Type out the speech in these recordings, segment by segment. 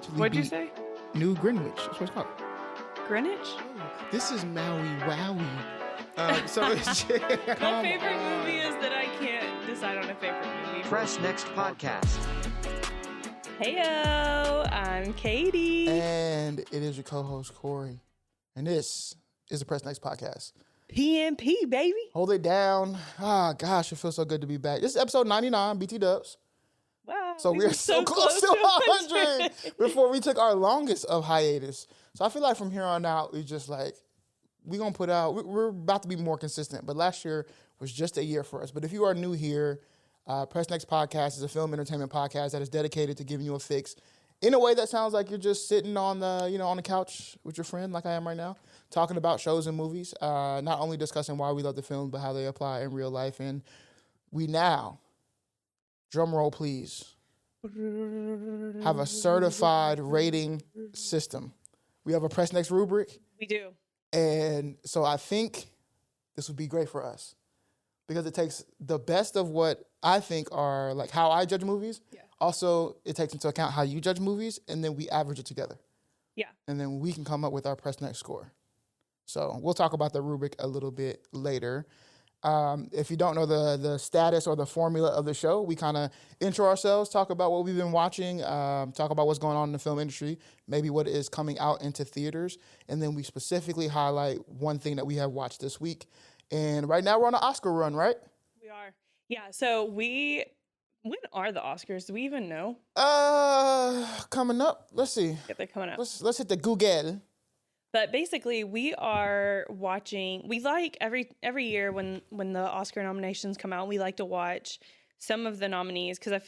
actually What'd you beat say? New Greenwich. That's what it's called. Greenwich? This is Maui Wowie. So it's My favorite movie is that I can't decide on a favorite movie. Press Next Podcast. Heyo, I'm Katie. And it is your co-host, Corey. And this is the Press Next Podcast. PNP, baby. Hold it down. Ah, gosh, it feels so good to be back. This is episode 99, BT Dubs. Wow. So we are so close to 100 before we took our longest of hiatus. So I feel like from here on out, we just like, we're going to put out, we're about to be more consistent. But last year was just a year for us. But if you are new here, Press Next Podcast is a film entertainment podcast that is dedicated to giving you a fix in a way that sounds like you're just sitting on the, on the couch with your friend like I am right now, talking about shows and movies, not only discussing why we love the film, but how they apply in real life. And we now, drum roll please, have a certified rating system. We have a Press Next rubric. We do. And so I think this would be great for us because it takes the best of what I think are like how I judge movies. Yeah. Also, it takes into account how you judge movies, and then we average it together. Yeah. And then we can come up with our Press Next score. So we'll talk about the rubric a little bit later. If you don't know the status or the formula of the show, we kind of intro ourselves, talk about what we've been watching, talk about what's going on in the film industry, maybe what is coming out into theaters, and then we specifically highlight one thing that we have watched this week. And right now we're on an Oscar run, right? We are. Yeah, so when are the Oscars? Do we even know? Coming up. Let's see. Yeah, they're coming up. Let's hit the Google. But basically, we are watching. We like every year when the Oscar nominations come out, we like to watch some of the nominees because I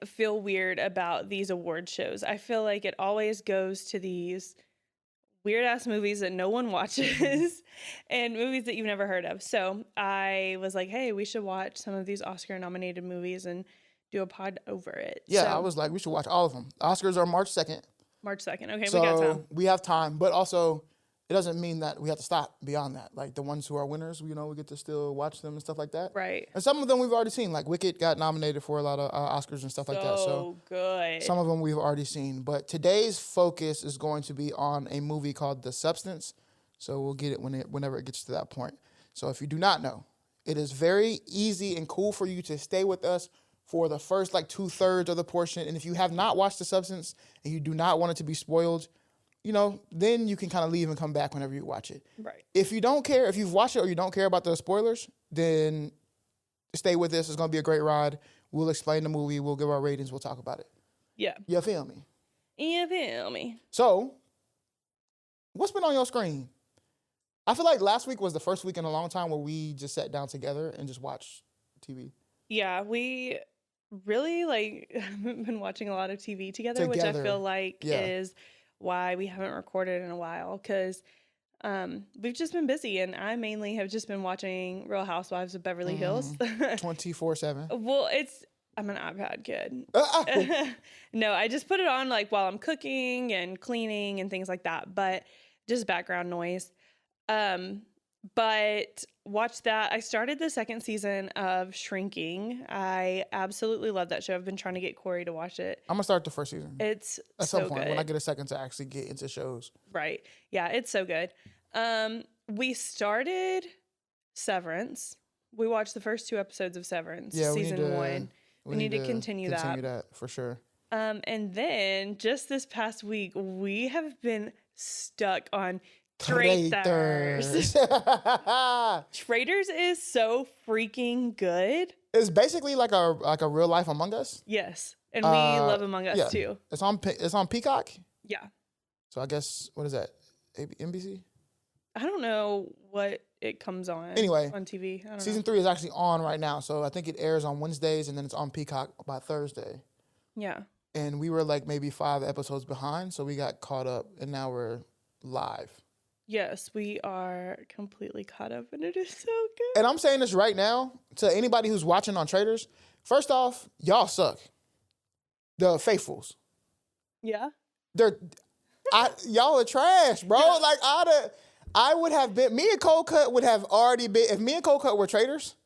feel weird about these award shows. I feel like it always goes to these weird ass movies that no one watches and movies that you've never heard of. So I was like, hey, we should watch some of these Oscar nominated movies and do a pod over it. Yeah, so, I was like, we should watch all of them. Oscars are March 2nd. March 2nd. Okay, So we got time. we have time, but also it doesn't mean that we have to stop beyond that. Like the ones who are winners, we get to still watch them and stuff like that. Right. And some of them we've already seen. Like Wicked got nominated for a lot of Oscars and stuff like that. So good. some of them we've already seen. But today's focus is going to be on a movie called The Substance. So we'll get it whenever it gets to that point. So if you do not know, it is very easy and cool for you to stay with us for the first 2/3 of the portion. And if you have not watched The Substance and you do not want it to be spoiled, then you can kind of leave and come back whenever you watch it. Right. If you don't care, if you've watched it or you don't care about the spoilers, then stay with us. It's going to be a great ride. We'll explain the movie. We'll give our ratings. We'll talk about it. Yeah. You feel me? You feel me? So, what's been on your screen? I feel like last week was the first week in a long time where we just sat down together and just watched TV. Yeah, we really haven't been watching a lot of TV together, which I feel like is why we haven't recorded in a while because we've just been busy and I mainly have just been watching Real Housewives of Beverly Hills. 24/7. Well, I'm an iPad kid. No, I just put it on while I'm cooking and cleaning and things like that, but just background noise. But watch that. I started the second season of Shrinking. I absolutely love that show. I've been trying to get Corey to watch it. I'm going to start the first season. It's at so some point good. when I get a second to actually get into shows. Right. Yeah, it's so good. We started Severance. We watched the first 2 episodes of Severance, season 1. We need to continue that for sure. And then just this past week, we have been stuck on Traitors. Traitors is so freaking good. It's basically like a real life Among Us. Yes, and we love Among Us too. It's on Peacock. Yeah. So I guess what is that? NBC? I don't know what it comes on. Anyway, on TV. I don't season know. 3 is actually on right now. So I think it airs on Wednesdays and then it's on Peacock by Thursday. Yeah. And we were maybe 5 episodes behind, so we got caught up and now we're live. Yes, we are completely caught up, and it is so good. And I'm saying this right now to anybody who's watching on Traitors. First off, y'all suck. The faithfuls. Yeah. Y'all are trash, bro. Yeah. I would have been. Me and Cold Cut would have already been. If me and Cold Cut were Traitors,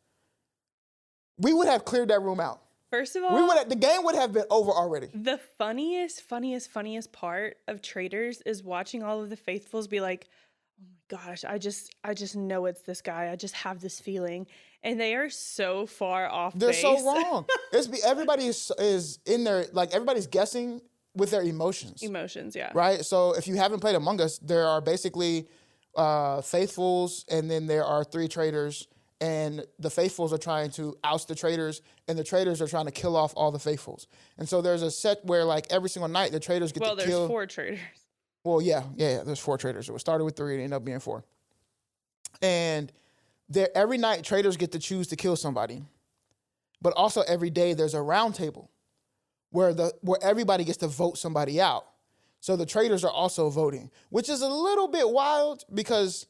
we would have cleared that room out. First of all, the game would have been over already. the funniest part of Traitors is watching all of the faithfuls be like, "Oh my gosh, I just know it's this guy. I just have this feeling," and they are so far off They're base. so wrong. Everybody is in there, like everybody's guessing with their emotions. Emotions, yeah. Right? So if you haven't played Among Us, there are basically faithfuls, and then there are 3 traitors, and the faithfuls are trying to oust the traitors, and the traitors are trying to kill off all the faithfuls. And so there's a set where like every single night the traitors get to kill. Well, there's 4 traitors. Well, yeah. There's 4 traitors. So it started with 3 and ended up being 4. And every night traitors get to choose to kill somebody, but also every day there's a round table where everybody gets to vote somebody out. So the traitors are also voting, which is a little bit wild because,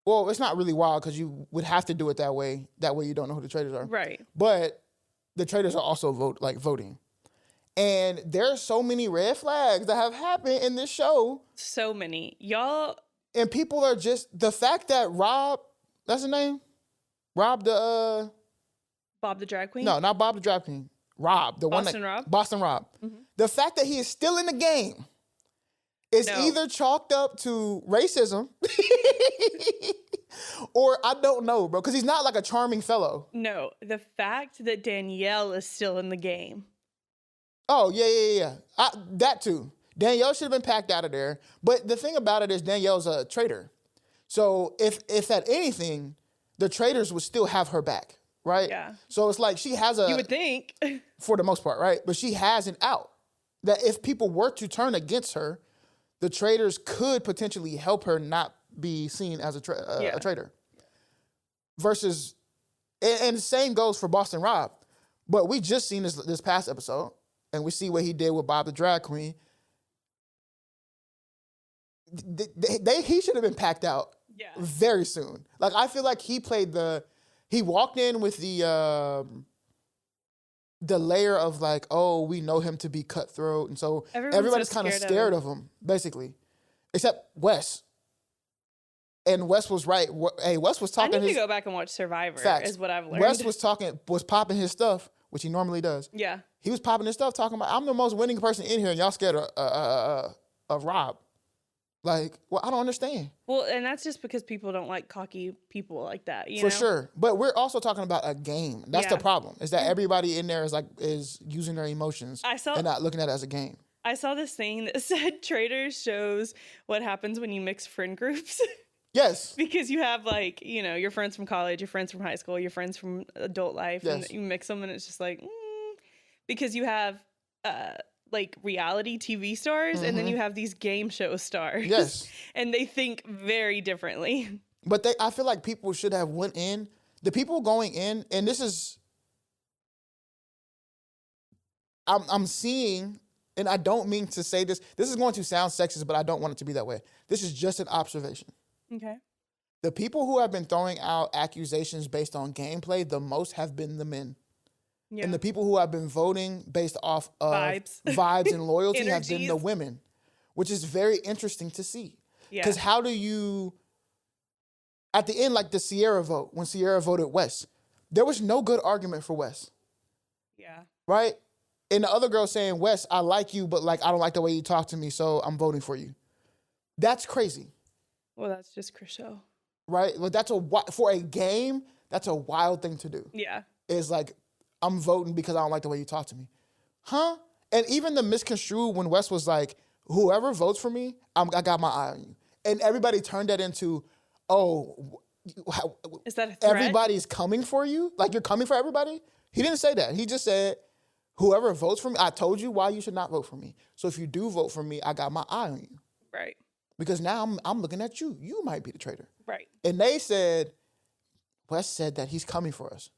well, it's not really wild because you would have to do it that way. That way you don't know who the traitors are. Right. But the traitors are also voting. And there's so many red flags that have happened in this show. So many. Y'all. And people are just, the fact that Rob, that's his name? Rob the... Bob the drag queen? No, not Bob the drag queen. Rob, the one that... Boston Rob. Mm-hmm. The fact that he is still in the game is either chalked up to racism or I don't know, bro, because he's not like a charming fellow. No, the fact that Danielle is still in the game. Oh, yeah. That too. Danielle should have been packed out of there. But the thing about it is Danielle's a traitor. So if at anything, the traitors would still have her back, right? Yeah. So it's like she has You would think. For the most part, right? But she has an out. That if people were to turn against her, the traitors could potentially help her not be seen as a traitor. Versus, and the same goes for Boston Rob. But we just seen this past episode, and we see what he did with Bob the drag queen. He should have been packed out very soon. Like, I feel like he walked in with the layer of like, oh, we know him to be cutthroat. And so everybody's kind of scared of him, basically. Except Wes. And Wes was right. Hey, Wes was talking. I need to go back and watch Survivor. Facts. Is what I've learned. Wes was popping his stuff, which he normally does. Yeah. He was popping his stuff, talking about, I'm the most winning person in here, and y'all scared of Rob. Like, well, I don't understand. Well, and that's just because people don't like cocky people like that, you know? For know? sure. But we're also talking about a game. That's the problem, is that everybody in there is using their emotions and not looking at it as a game. I saw this thing that said Traitors shows what happens when you mix friend groups. Yes. Because you have, like, you know, your friends from college, your friends from high school, your friends from adult life, and you mix them, and it's just like, because you have, like, reality TV stars, and then you have these game show stars. Yes. And they think very differently. But I feel like people should have went in. The people going in, and this is, I'm seeing, and I don't mean to say this. This is going to sound sexist, but I don't want it to be that way. This is just an observation. Okay. The people who have been throwing out accusations based on gameplay the most have been the men. Yeah. And the people who have been voting based off of vibes and loyalty have been the women, which is very interesting to see. Because how do you, at the end, like the Sierra vote, when Sierra voted Wes, there was no good argument for Wes. Yeah. Right? And the other girl saying, Wes, I like you, but like I don't like the way you talk to me, so I'm voting for you. That's crazy. Well, that's just Crusoe. Right? Well, for a game, that's a wild thing to do. Yeah. It's like, I'm voting because I don't like the way you talk to me. Huh? And even the misconstrued when Wes was like, whoever votes for me, I got my eye on you. And everybody turned that into, oh, is that a threat? Everybody's coming for you? Like you're coming for everybody? He didn't say that. He just said, whoever votes for me, I told you why you should not vote for me. So if you do vote for me, I got my eye on you. Right. Because now I'm looking at you. You might be the traitor. Right. And they said, Wes said that he's coming for us.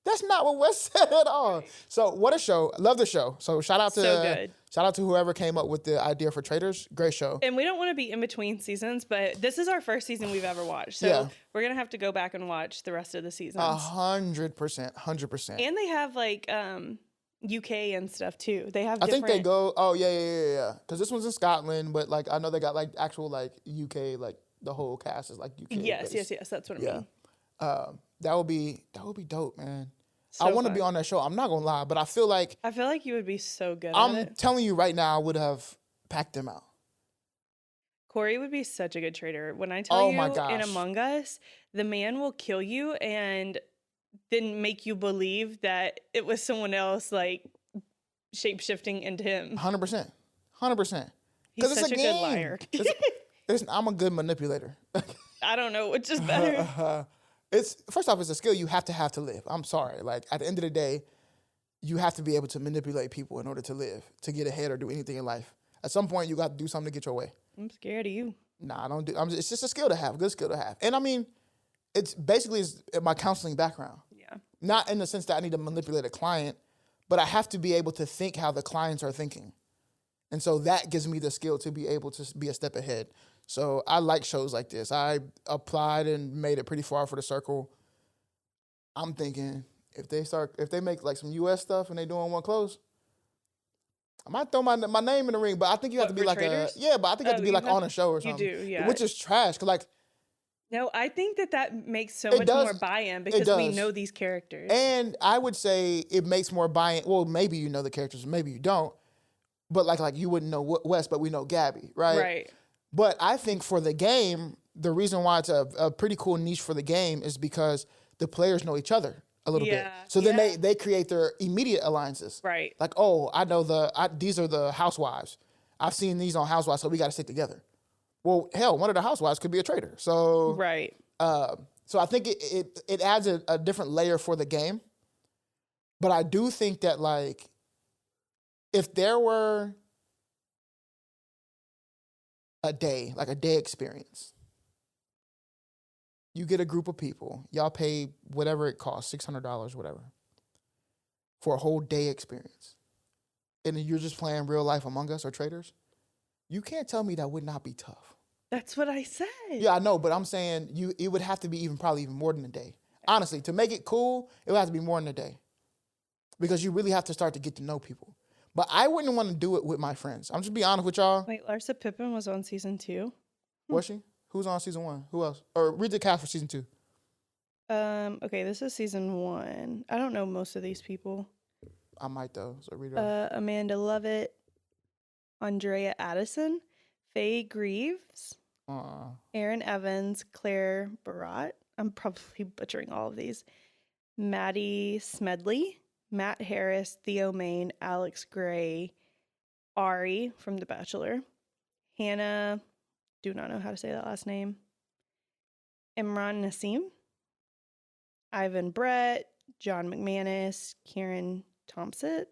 That's not what Wes said at all. So what a show. Love the show. So shout out to whoever came up with the idea for Traitors. Great show. And we don't want to be in between seasons, but this is our first season we've ever watched. So we're going to have to go back and watch the rest of the seasons. 100%. And they have like UK and stuff too. They have I think they go, yeah. Because this one's in Scotland, but like I know they got like actual like UK, like the whole cast is like UK. Yes. That's what I mean. That would be dope, man. I So want to fun. be on that show. I'm not gonna lie, but I feel like I feel like you would be so good at I'm it. telling you right now, I would have packed them out. Corey would be such a good trader. When I tell Oh my you in gosh. Among Us, the man will kill you and then make you believe that it was someone else like shape shifting into him. 100%. 100%. He's Because it's such a a good game. liar. I'm a good manipulator. I don't know which is better. It's first off, it's a skill you have to live. I'm sorry. Like at the end of the day, you have to be able to manipulate people in order to live, to get ahead or do anything in life. At some point, you got to do something to get your way. I'm scared of you. Nah, I don't do. It's just a skill to have, good skill to have. And I mean, it's basically my counseling background. Yeah. Not in the sense that I need to manipulate a client, but I have to be able to think how the clients are thinking. And so that gives me the skill to be able to be a step ahead. So I like shows like this. I applied and made it pretty far for the circle. I'm thinking if they make like some US stuff and they doing one close, I might throw my name in the ring, but I think you have to be like traders? but I think you have to be like on a show or You something. do, yeah. Which is trash, cause like No, I think that makes so It much does. more buy-in It because we does. know these characters. And I would say it makes more buy-in. Well, maybe you know the characters, maybe you don't. But like you wouldn't know Wes, but we know Gabby, right? Right. But I think for the game, the reason why it's a pretty cool niche for the game is because the players know each other a little bit. Yeah, So then yeah. they create their immediate alliances. Right. Like, oh, I know these are the housewives. I've seen these on Housewives, so we got to stick together. Well, hell, one of the housewives could be a traitor. So Right. So I think it adds a different layer for the game. But I do think that like if there were a day experience, you get a group of people, y'all pay whatever it costs, $600, whatever, for a whole day experience. And then you're just playing real life Among Us or Traders. You can't tell me that would not be tough. That's what I said. Yeah, I know, but I'm saying it would have to be probably even more than a day. Honestly, to make it cool, it would have to be more than a day. Because you really have to start to get to know people. But I wouldn't want to do it with my friends. I'm just be honest with y'all. Wait, Larsa Pippen was on season 2? Was she? Who's on season 1? Who else? Or read the cast for season 2. Okay, this is season 1. I don't know most of these people. I might though, so read it. Amanda Lovett, Andrea Addison, Faye Greaves, Aaron Evans, Claire Barat. I'm probably butchering all of these. Maddie Smedley, Matt Harris, Theo Main, Alex Gray, Ari from The Bachelor, Hannah, do not know how to say that last name, Imran Nassim, Ivan Brett, John McManus, Kieran Thompson,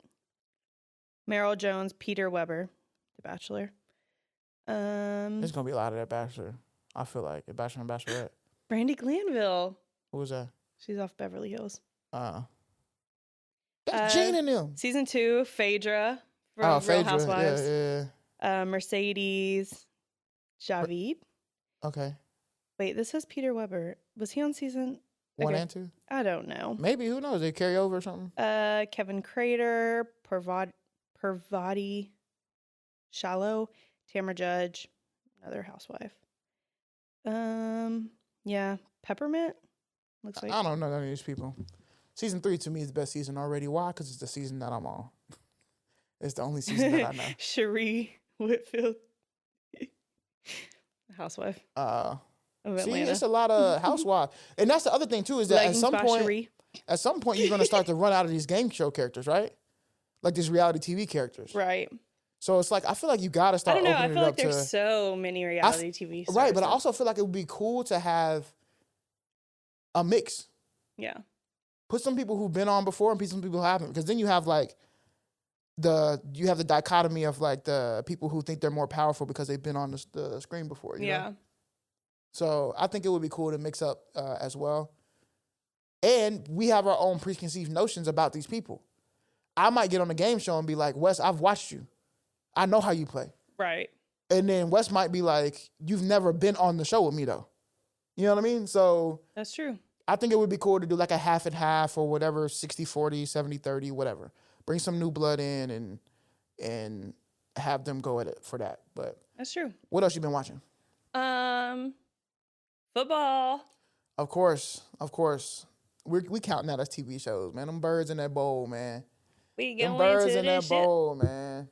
Meryl Jones, Peter Weber, The Bachelor. There's gonna be a lot of that Bachelor. I feel like a Bachelor and Bachelorette. Brandy Glanville. Who was that? She's off Beverly Hills. That's Gene and them. Season 2, Phaedra from Real Housewives. Yeah. Mercedes, Javid. Okay. Wait, this says Peter Weber. Was he on season 1 and 2? I don't know. Maybe, who knows? They carry over or something. Kevin Crater, Parvati Shallow, Tamara Judge, another housewife. Yeah, Peppermint. Looks like I don't know none of these people. Season 3 to me is the best season already. Why? Because it's the season that I'm on. It's the only season that I know. Cherie Whitfield, housewife. Of Atlanta. See, it's a lot of housewives, and that's the other thing too is that Leggings by Cherie. at some point you're gonna start to run out of these game show characters, right? Like these reality TV characters, Right. So it's like I feel like you gotta I start. don't know. I opening feel it like up there's to, so many reality TV stars. right, but I also feel like it would be cool to have a mix. Yeah. Put some people who've been on before and some people who haven't, because then you have like the dichotomy of like the people who think they're more powerful because they've been on the screen before. You know? So I think it would be cool to mix up as well. And we have our own preconceived notions about these people. I might get on the game show and be like, Wes, I've watched you. I know how you play. Right. And then Wes might be like, you've never been on the show with me though. You know what I mean? So That's true. I think it would be cool to do like a half and half or whatever, 60-40, 70-30, whatever. Bring some new blood in and have them go at it for that. But That's true. What else you been watching? Football. Of course. we counting that as TV shows, man. Them birds in that bowl, man. We Them going birds to in that this shit. bowl, man.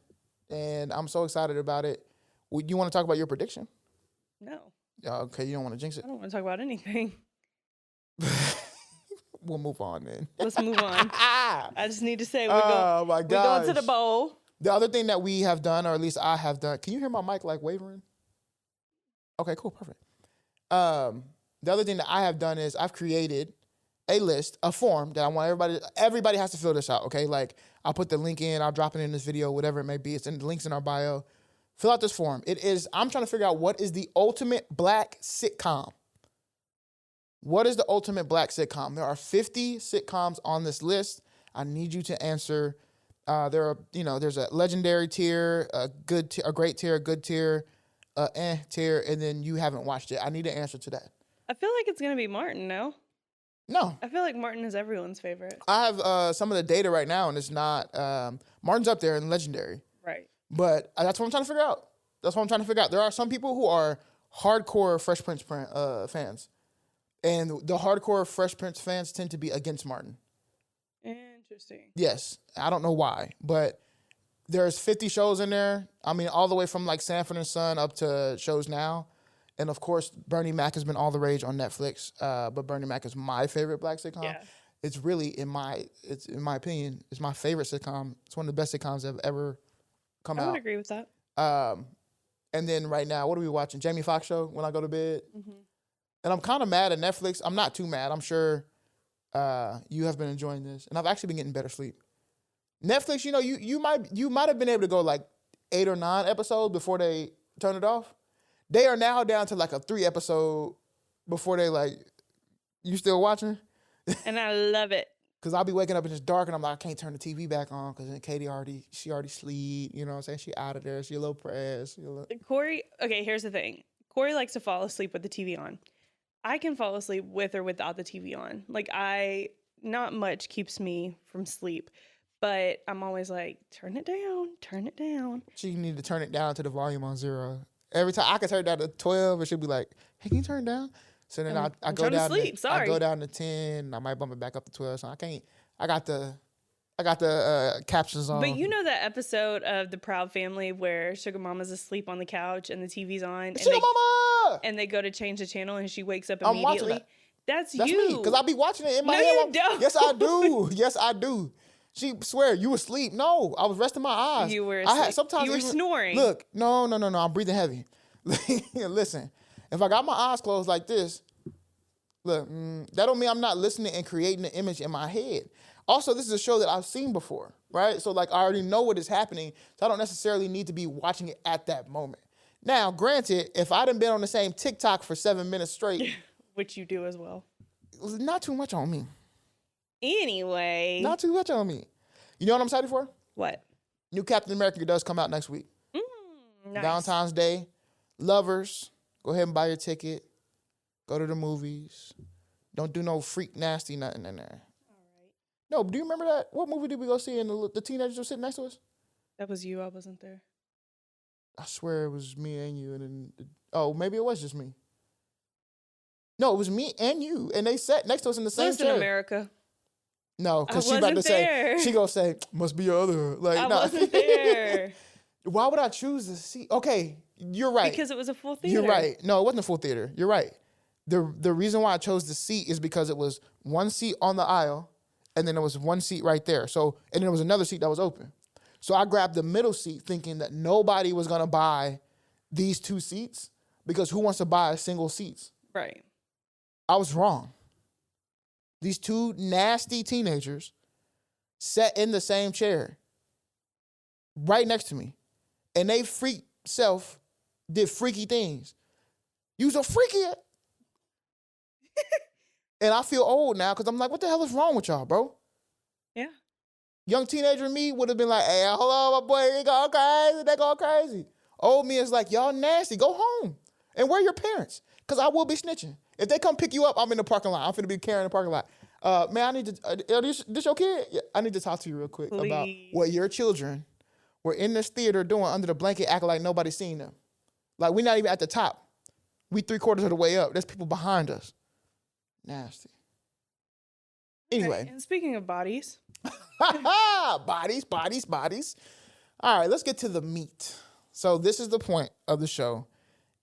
And I'm so excited about it. You want to talk about your prediction? No, Okay, you don't want to jinx it. I don't want to talk about anything. We'll move on then. Let's move on. I just need to say Oh my we're going to the gosh. bowl. The other thing that we have done, or at least I have done, can you hear my mic like wavering? Okay, cool, perfect. The other thing that I have done is I've created a list, a form that I want everybody has to fill this out, okay? Like, I'll put the link in, I'll drop it in this video, whatever it may be. It's in the links in our bio. Fill out this form. I'm trying to figure out what is the ultimate black sitcom. What is the ultimate black sitcom? There are 50 sitcoms on this list. I need you to answer. There's a legendary tier, a great tier, a good tier, tier, and then you haven't watched it. I need an answer to that. I feel like it's gonna be Martin. No, No, I feel like Martin is everyone's favorite. I have some of the data right now, and it's not. Martin's up there in legendary, Right. but that's what I'm trying to figure out. There are some people who are hardcore Fresh Prince fans, and the hardcore Fresh Prince fans tend to be against Martin. Interesting. Yes, I don't know why, but there's 50 shows in there. I mean, all the way from like Sanford and Son up to shows now. And of course, Bernie Mac has been all the rage on Netflix. But Bernie Mac is my favorite black sitcom. Yeah. It's really, in my opinion, it's my favorite sitcom. It's one of the best sitcoms that have ever come out. I would agree with that. And then right now, what are we watching? Jamie Foxx show when I go to bed. Mm-hmm. And I'm kind of mad at Netflix. I'm not too mad. I'm sure you have been enjoying this, and I've actually been getting better sleep. Netflix, you might have been able to go like 8 or 9 episodes before they turn it off. They are now down to like a 3 episode before they like, you still watching? And I love it. Cause I'll be waking up and it's dark and I'm like, I can't turn the TV back on because then Katie already sleep. You know what I'm saying? She out of there. She a little pressed. Corey, okay, here's the thing. Corey likes to fall asleep with the TV on. I can fall asleep with or without the TV on. Like not much keeps me from sleep, but I'm always like, turn it down. She need to turn it down to the volume on 0. Every time I can turn it down to 12 and she'll be like, hey, can you turn it down? So then I go down to sleep. I go down to 10. I might bump it back up to 12. So I can't. I got the captions on. But you know that episode of The Proud Family where Sugar Mama's asleep on the couch and the TV's on, Sugar Mama, and they go to change the channel and she wakes up I'm immediately. watching that. That's you. me, because I'll be watching it in my head. You don't. Yes, I do. Yes, I do. She swear you asleep. No, I was resting my eyes. You were asleep. You were snoring. Look, no. I'm breathing heavy. Listen, if I got my eyes closed like this, look, that don't mean I'm not listening and creating an image in my head. Also, this is a show that I've seen before, right? So like I already know what is happening, so I don't necessarily need to be watching it at that moment. Now, granted, if I done been on the same TikTok for 7 minutes straight, which you do as well, not too much on me. Anyway, not too much on me. You know what I'm excited for? What? New Captain America does come out next week. Nice. Valentine's Day. Lovers, go ahead and buy your ticket. Go to the movies. Don't do no freak nasty nothing in there. All right. No, do you remember that? What movie did we go see and the teenagers were sitting next to us? That was you. I wasn't there. I swear it was me and you. And then, maybe it was just me. No, it was me and you. And they sat next to us in the same chair. America. No, because she about to say, she gonna say, must be your other. Like, I wasn't there. Why would I choose to see? Okay, you're right. Because it was a full theater. You're right. No, it wasn't a full theater. You're right. The reason why I chose the seat is because it was one seat on the aisle, and then there was one seat right there. So, and then there was another seat that was open. So I grabbed the middle seat thinking that nobody was gonna buy these 2 seats because who wants to buy single seats? Right. I was wrong. These 2 nasty teenagers sat in the same chair right next to me. And they freak self did freaky things. You's a freaky. And I feel old now because I'm like, what the hell is wrong with y'all, bro? Yeah. Young teenager me would have been like, hey, hello, my boy, they go crazy. Old me is like, y'all nasty, go home. And where are your parents? Because I will be snitching. If they come pick you up, I'm in the parking lot. I'm finna be carrying the parking lot. Man, I need to, this your kid? Yeah, I need to talk to you real quick about what your children were in this theater doing under the blanket, acting like nobody's seen them. Like, we're not even at the top. We 3/4 of the way up. There's people behind us. Nasty. Anyway. Okay, and speaking of bodies. Bodies. All right, let's get to the meat. So this is the point of the show.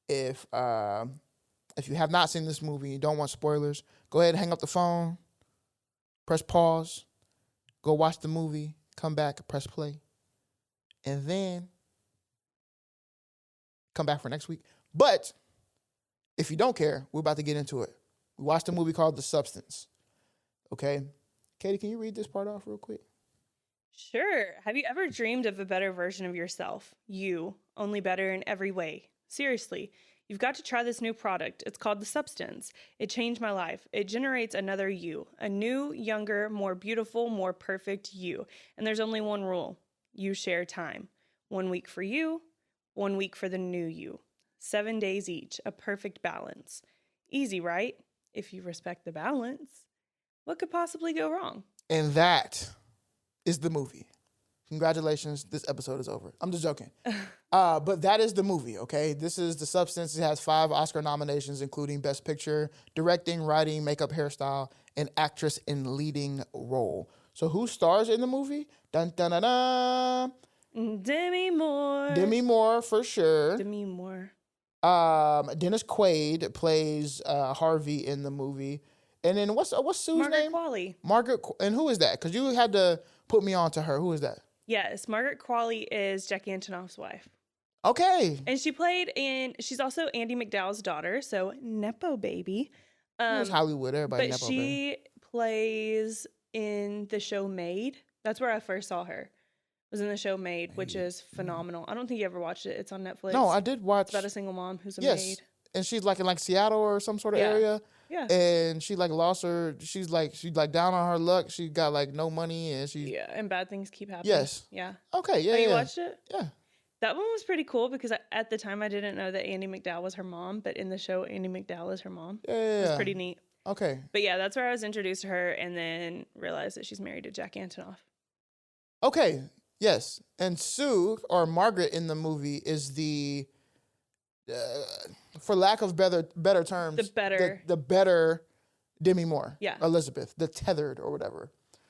If you have not seen this movie, you don't want spoilers, go ahead and hang up the phone, press pause, go watch the movie, come back, press play, and then come back for next week. But if you don't care, we're about to get into it. We watched a movie called The Substance. Okay? Katie, can you read this part off real quick? Sure. Have you ever dreamed of a better version of yourself? You, only better in every way. Seriously, you've got to try this new product. It's called The Substance. It changed my life. It generates another you, a new, younger, more beautiful, more perfect you. And there's only one rule. You share time. 1 week for you, 1 week for the new you. 7 days each, a perfect balance. Easy, right? If you respect the balance. What could possibly go wrong? And that is the movie. Congratulations, this episode is over. I'm just joking. But that is the movie, okay? This is The Substance. It has 5 Oscar nominations, including Best Picture, Directing, Writing, Makeup, Hairstyle, and Actress in Leading Role. So who stars in the movie? Dun, dun, dun, dun. Demi Moore. Demi Moore, for sure. Demi Moore. Dennis Quaid plays Harvey in the movie. And then what's Sue's Margaret name? Qualley. And who is that? Because you had to put me on to her. Who is that? Yes, Margaret Qualley is Jackie Antonoff's wife. Okay. And she's also Andy McDowell's daughter, so Nepo baby. It was Hollywood, everybody But Nepo she baby. plays in the show Made. That's where I first saw her. Was in the show Made, which is phenomenal. I don't think you ever watched it. It's on Netflix. No, I did watch. It's about a single mom who's a yes. maid. And she's like in like Seattle or some sort of area. Yeah. And she like lost her. She's like down on her luck. She got like no money and she. Yeah, and bad things keep happening. Yes. Yeah. Okay. Yeah. Oh, you yeah. watched it? Yeah. That one was pretty cool because at the time I didn't know that Andy McDowell was her mom, but in the show Andy McDowell is her mom. Yeah. It was pretty neat. Okay. But yeah, that's where I was introduced to her and then realized that she's married to Jack Antonoff. Okay. Yes. And Sue or Margaret in the movie is the, for lack of better terms, the better Demi Moore. Yeah. Elizabeth, the tethered or whatever.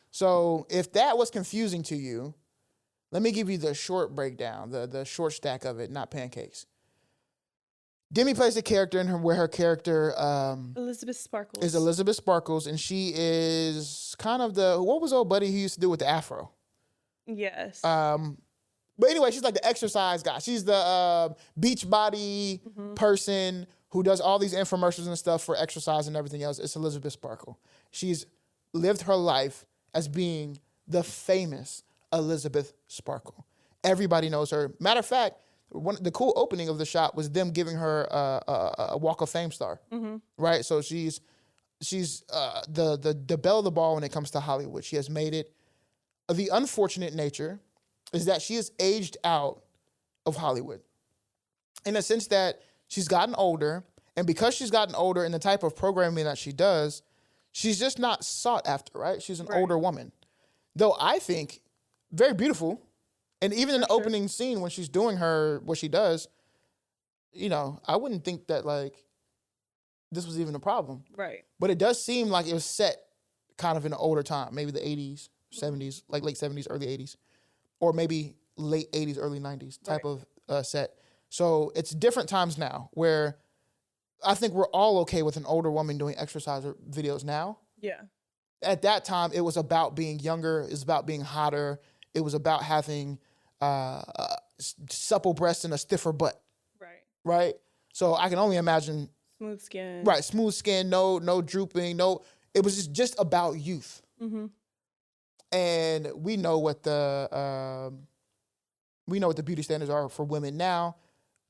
So if that was confusing to you, let me give you the short breakdown, the short stack of it, not pancakes. Demi plays a character where her character Elizabeth Sparkles. is Elizabeth Sparkles, and she is kind of what was old buddy who used to do with the afro? Yes. But anyway, she's like the exercise guy. She's the beach body person who does all these infomercials and stuff for exercise and everything else. It's Elizabeth Sparkle. She's lived her life as being the famous Elizabeth Sparkle. Everybody knows her. Matter of fact, the cool opening of the shot was them giving her a Walk of Fame star, right? So she's the belle of the ball when it comes to Hollywood. She has made it. The unfortunate nature is that she has aged out of Hollywood in the sense that she's gotten older, and because she's gotten older and the type of programming that she does, she's just not sought after, right? She's an older woman. Though I think very beautiful, and even in the opening scene when she's doing what she does, I wouldn't think that like this was even a problem. Right. But it does seem like it was set kind of in an older time, maybe the 80s, 70s, like late 70s, early 80s, or maybe late 80s, early 90s type of set. So it's different times now where I think we're all okay with an older woman doing exercise videos now. Yeah. At that time, it was about being younger. It was about being hotter. It was about having supple breasts and a stiffer butt. Right. Right? So I can only imagine. Smooth skin. Right. Smooth skin, no drooping, it was just about youth. Mm-hmm. And we know what the beauty standards are for women now,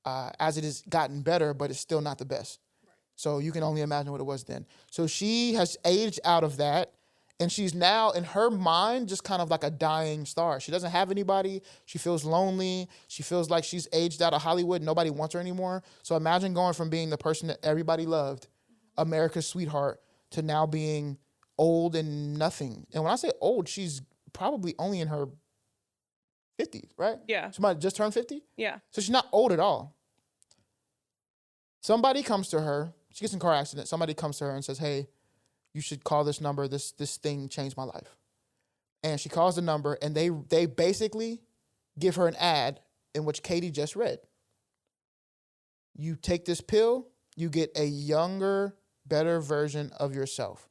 as it has gotten better, but it's still not the best. Right. So you can only imagine what it was then. So she has aged out of that, and she's now, in her mind, just kind of like a dying star. She doesn't have anybody. She feels lonely. She feels like she's aged out of Hollywood. Nobody wants her anymore. So imagine going from being the person that everybody loved, America's sweetheart, to now being old and nothing. And when I say old, she's probably only in her 50s, right? Yeah. She might have just turned 50? Yeah. So she's not old at all. Somebody comes to her. She gets in a car accident. Somebody comes to her and says, hey, you should call this number. This thing changed my life. And she calls the number, and they basically give her an ad in which Katie just read. You take this pill, you get a younger, better version of yourself.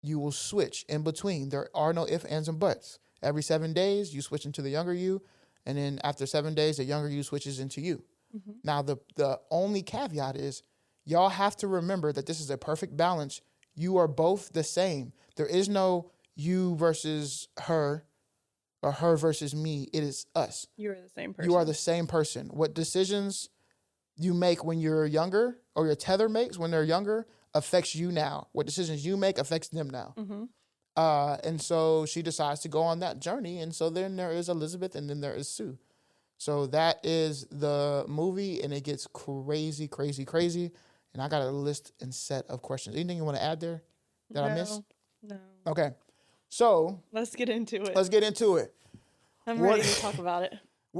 You will switch in between. There are no ifs, ands, and buts. Every 7 days, you switch into the younger you, and then after 7 days, the younger you switches into you. Mm-hmm. Now, the only caveat is y'all have to remember that this is a perfect balance. You are both the same. There is no you versus her or her versus me. It is us. You are the same person. You are the same person. What decisions you make when you're younger, or your tether makes when they're younger, affects you now. What decisions you make affects them now. Mm-hmm. And so she decides to go on that journey. And so then there is Elizabeth, and then there is Sue. So that is the movie, and it gets crazy, crazy, crazy. And I got a list and set of questions. Anything you want to add there that I missed? No. Okay. So let's get into it. I'm ready to talk about it.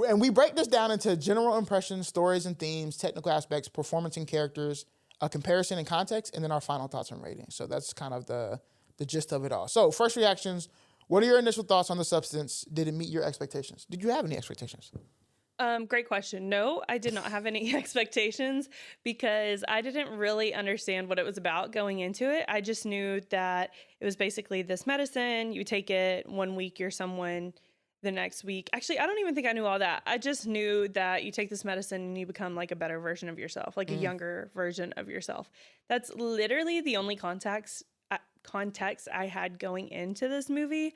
And we break this down into general impressions, stories and themes, technical aspects, performance and characters, a comparison and context, and then our final thoughts and ratings. So that's kind of the gist of it all. So first reactions, what are your initial thoughts on the substance? Did it meet your expectations? Did you have any expectations? Great question. No, I did not have any expectations because I didn't really understand what it was about going into it. I just knew that it was basically this medicine. You take it 1 week, you're someone, the next week. Actually, I don't even think I knew all that. I just knew that you take this medicine and you become like a better version of yourself, like a younger version of yourself. That's literally the only context I had going into this movie.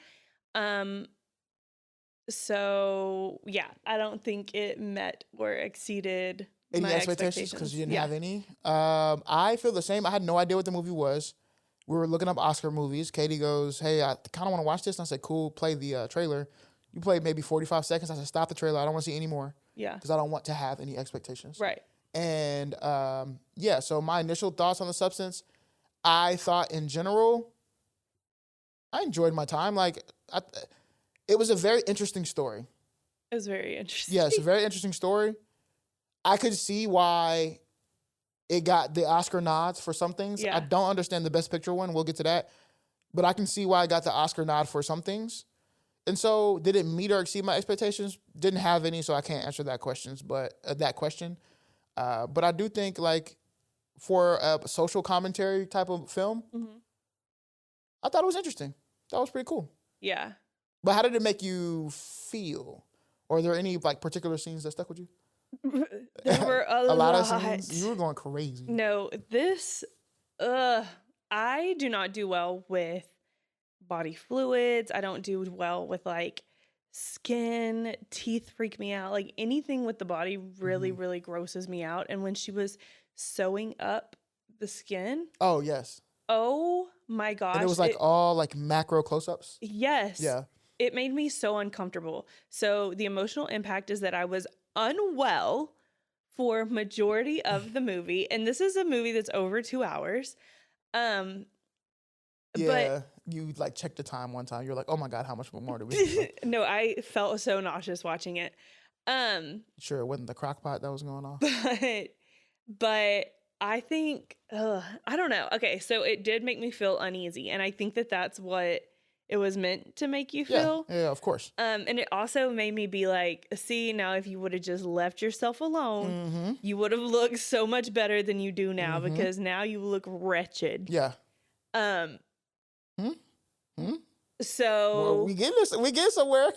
So yeah, I don't think it met or exceeded any my expectations because you didn't have any. I feel the same. I had no idea what the movie was. We were looking up Oscar movies. Katie goes, "Hey, I kind of want to watch this." And I said, "Cool, play the trailer." You played maybe 45 seconds. I said, "Stop the trailer. I don't want to see any more." Yeah. Because I don't want to have any expectations. Right. And yeah, so my initial thoughts on the substance, I thought in general, I enjoyed my time. Like, it was a very interesting story. It was very interesting. Yeah, it's a very interesting story. I could see why it got the Oscar nods for some things. Yeah. I don't understand the Best Picture one. We'll get to that. But I can see why I got the Oscar nod for some things. And so, did it meet or exceed my expectations? Didn't have any, so I can't answer that question. But I do think, like, for a social commentary type of film, I thought it was interesting. That was pretty cool. Yeah. But how did it make you feel? Or are there any like particular scenes that stuck with you? There were a lot lot of scenes. You were going crazy. No, I do not do well with body fluids. I don't do well with like skin. Teeth freak me out. Like anything with the body really, really grosses me out. And when she was sewing up the skin. Oh, yes. Oh my gosh. And it was like all like macro close-ups? Yes. Yeah. It made me so uncomfortable. So the emotional impact is that I was unwell for majority of the movie. And this is a movie that's over 2 hours. Yeah, but you like checked the time one time. You're like, oh my God, how much more do we have? No, I felt so nauseous watching it. Sure, it wasn't the crock pot that was going off. But I think, I don't know. Okay, so it did make me feel uneasy. And I think that that's what it was meant to make you feel. Yeah, of course. And it also made me be like, see, now if you would have just left yourself alone, you would have looked so much better than you do now because now you look wretched. Yeah. So well, we get somewhere.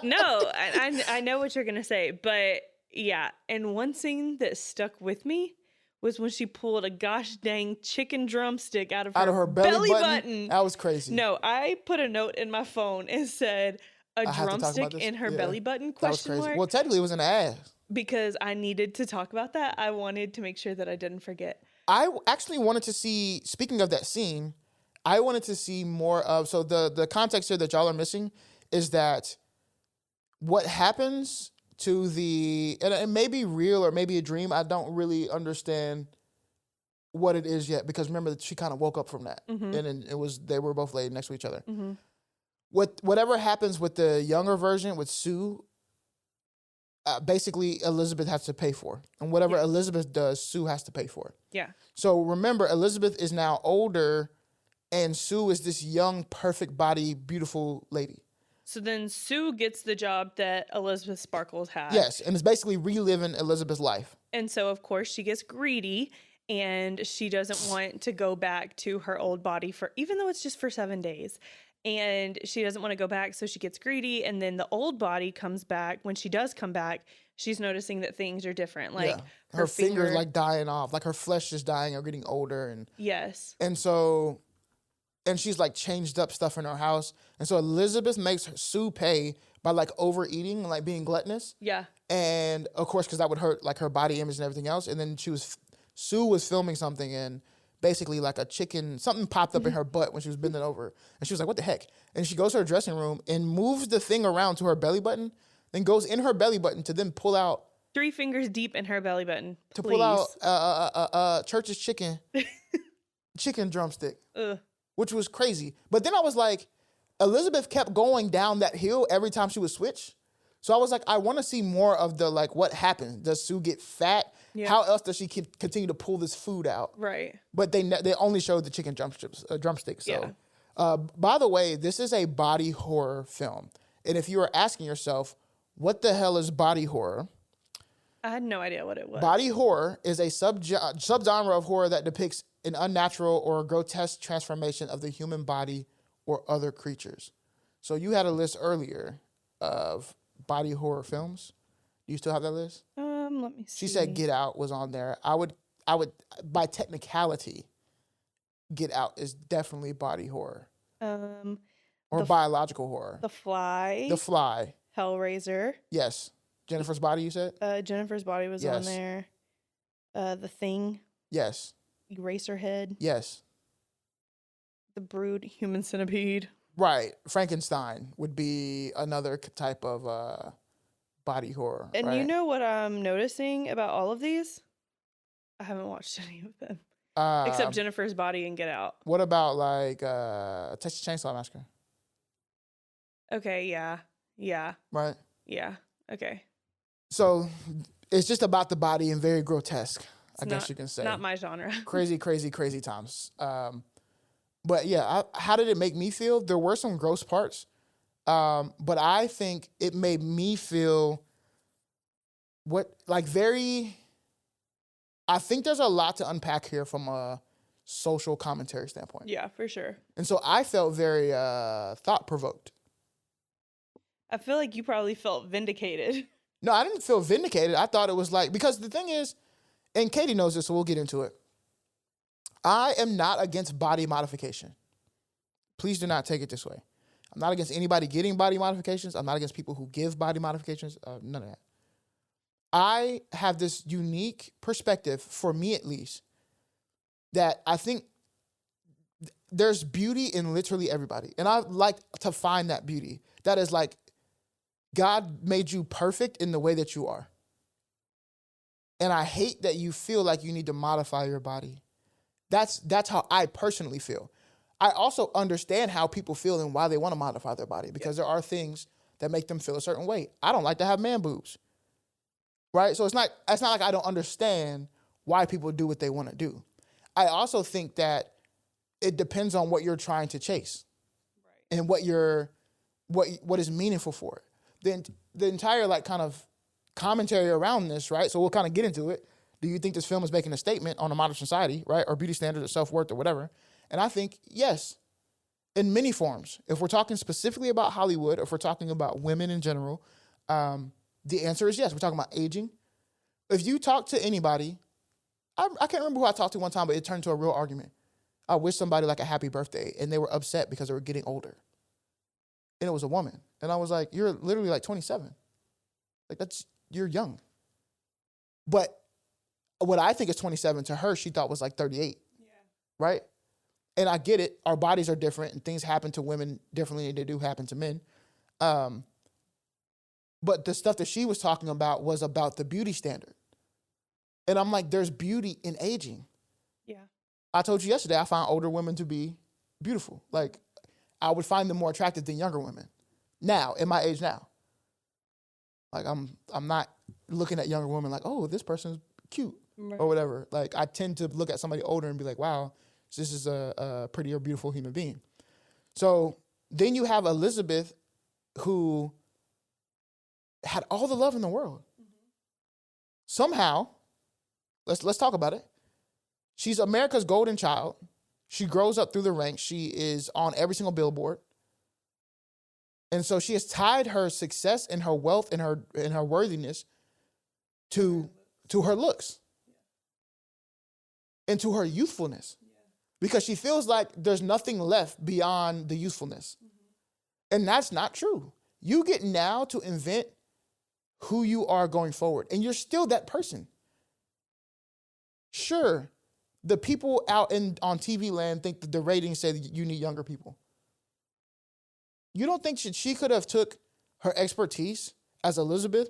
No, I know what you're gonna say, but yeah. And one scene that stuck with me was when she pulled a gosh dang chicken drumstick out of her belly button. That was crazy. No, I put a note in my phone and said a drumstick in her belly button ? That was crazy. Well, technically it was an ass. Because I needed to talk about that. I wanted to make sure that I didn't forget. I actually wanted to see, speaking of that scene, I wanted to see more of, so the context here that y'all are missing is that what happens to and it may be real or maybe a dream. I don't really understand what it is yet because remember that she kind of woke up from that and then they were both laid next to each other. Whatever happens with the younger version with Sue, basically Elizabeth has to pay for. And whatever Yeah. Elizabeth does, Sue has to pay for. Yeah. So remember, Elizabeth is now older, and Sue is this young, perfect body, beautiful lady. So then Sue gets the job that Elizabeth Sparkles had. Yes, and it's basically reliving Elizabeth's life. And so, of course, she gets greedy and she doesn't want to go back to her old body for, even though it's just for 7 days. And she doesn't want to go back, so she gets greedy. And then the old body comes back. When she does come back, she's noticing that things are different. Like her fingers like dying off, like her flesh is dying or getting older. And yes. And so, and she's like changed up stuff in her house. And so Elizabeth makes Sue pay by like overeating and like being gluttonous. Yeah. And of course, because that would hurt like her body image and everything else. And then Sue was filming something, and basically like something popped up in her butt when she was bending over. And she was like, what the heck? And she goes to her dressing room and moves the thing around to her belly button, then goes in her belly button to then pull out 3 fingers deep in her belly button. to pull out Church's chicken drumstick, which was crazy. But then I was like, Elizabeth kept going down that hill every time she would switch. So I was like, I want to see more of the, like, what happens. Does Sue get fat? Yeah. How else does she continue to pull this food out? Right. But they only showed the chicken drumsticks. So, by the way, this is a body horror film. And if you are asking yourself, what the hell is body horror? I had no idea what it was. Body horror is a subgenre of horror that depicts an unnatural or grotesque transformation of the human body or other creatures. So you had a list earlier of body horror films. Do you still have that list? Let me see. She said Get Out was on there. I would by technicality, Get Out is definitely body horror. Or biological horror. The Fly. The Fly. Hellraiser. Yes. Jennifer's Body, you said? Jennifer's Body was on there. The Thing. Yes. Eraserhead. Yes. The Brood, Human Centipede. Right. Frankenstein would be another type of body horror. And right? you know what I'm noticing about all of these? I haven't watched any of them. Except Jennifer's Body and Get Out. What about like Texas Chainsaw Massacre? Okay, yeah. Yeah. Right? Yeah. Okay. So it's just about the body and very grotesque, I guess you can say. Not my genre. Crazy, crazy, crazy times. But yeah, how did it make me feel? There were some gross parts, but I think it made me feel I think there's a lot to unpack here from a social commentary standpoint. Yeah, for sure. And so I felt very thought-provoked. I feel like you probably felt vindicated. No, I didn't feel vindicated. I thought it was like, because the thing is, and Katie knows this, so we'll get into it. I am not against body modification. Please do not take it this way. I'm not against anybody getting body modifications. I'm not against people who give body modifications. None of that. I have this unique perspective, for me at least, that I think there's beauty in literally everybody. And I like to find that beauty. That is like, God made you perfect in the way that you are. And I hate that you feel like you need to modify your body. That's how I personally feel. I also understand how people feel and why they want to modify their body, because there are things that make them feel a certain way. I don't like to have man boobs. Right? So it's not like I don't understand why people do what they want to do. I also think that it depends on what you're trying to chase. Right. And what is meaningful for it. The entire like kind of commentary around this, right? So we'll kind of get into it. Do you think this film is making a statement on a modern society, right? Or beauty standards or self-worth or whatever? And I think, yes, in many forms. If we're talking specifically about Hollywood, or if we're talking about women in general, the answer is yes. We're talking about aging. If you talk to anybody, I can't remember who I talked to one time, but it turned into a real argument. I wish somebody like a happy birthday, and they were upset because they were getting older. And it was a woman. And I was like, you're literally like 27. Like you're young. But what I think is 27 to her, she thought was like 38. Yeah. Right? And I get it. Our bodies are different, and things happen to women differently than they do happen to men. But the stuff that she was talking about was about the beauty standard. And I'm like, there's beauty in aging. Yeah. I told you yesterday, I find older women to be beautiful. Like, I would find them more attractive than younger women now, in my age now. Like I'm not looking at younger women like, oh, this person's cute or whatever. Like I tend to look at somebody older and be like, wow, this is a pretty or beautiful human being. So then you have Elizabeth, who had all the love in the world. Somehow, let's talk about it. She's America's golden child. She grows up through the ranks. She is on every single billboard. And so she has tied her success and her wealth and her worthiness to her looks and to her youthfulness. Because she feels like there's nothing left beyond the youthfulness. And that's not true. You get now to invent who you are going forward. And you're still that person. Sure, the people out on TV land think that the ratings say that you need younger people. You don't think she could have took her expertise as Elizabeth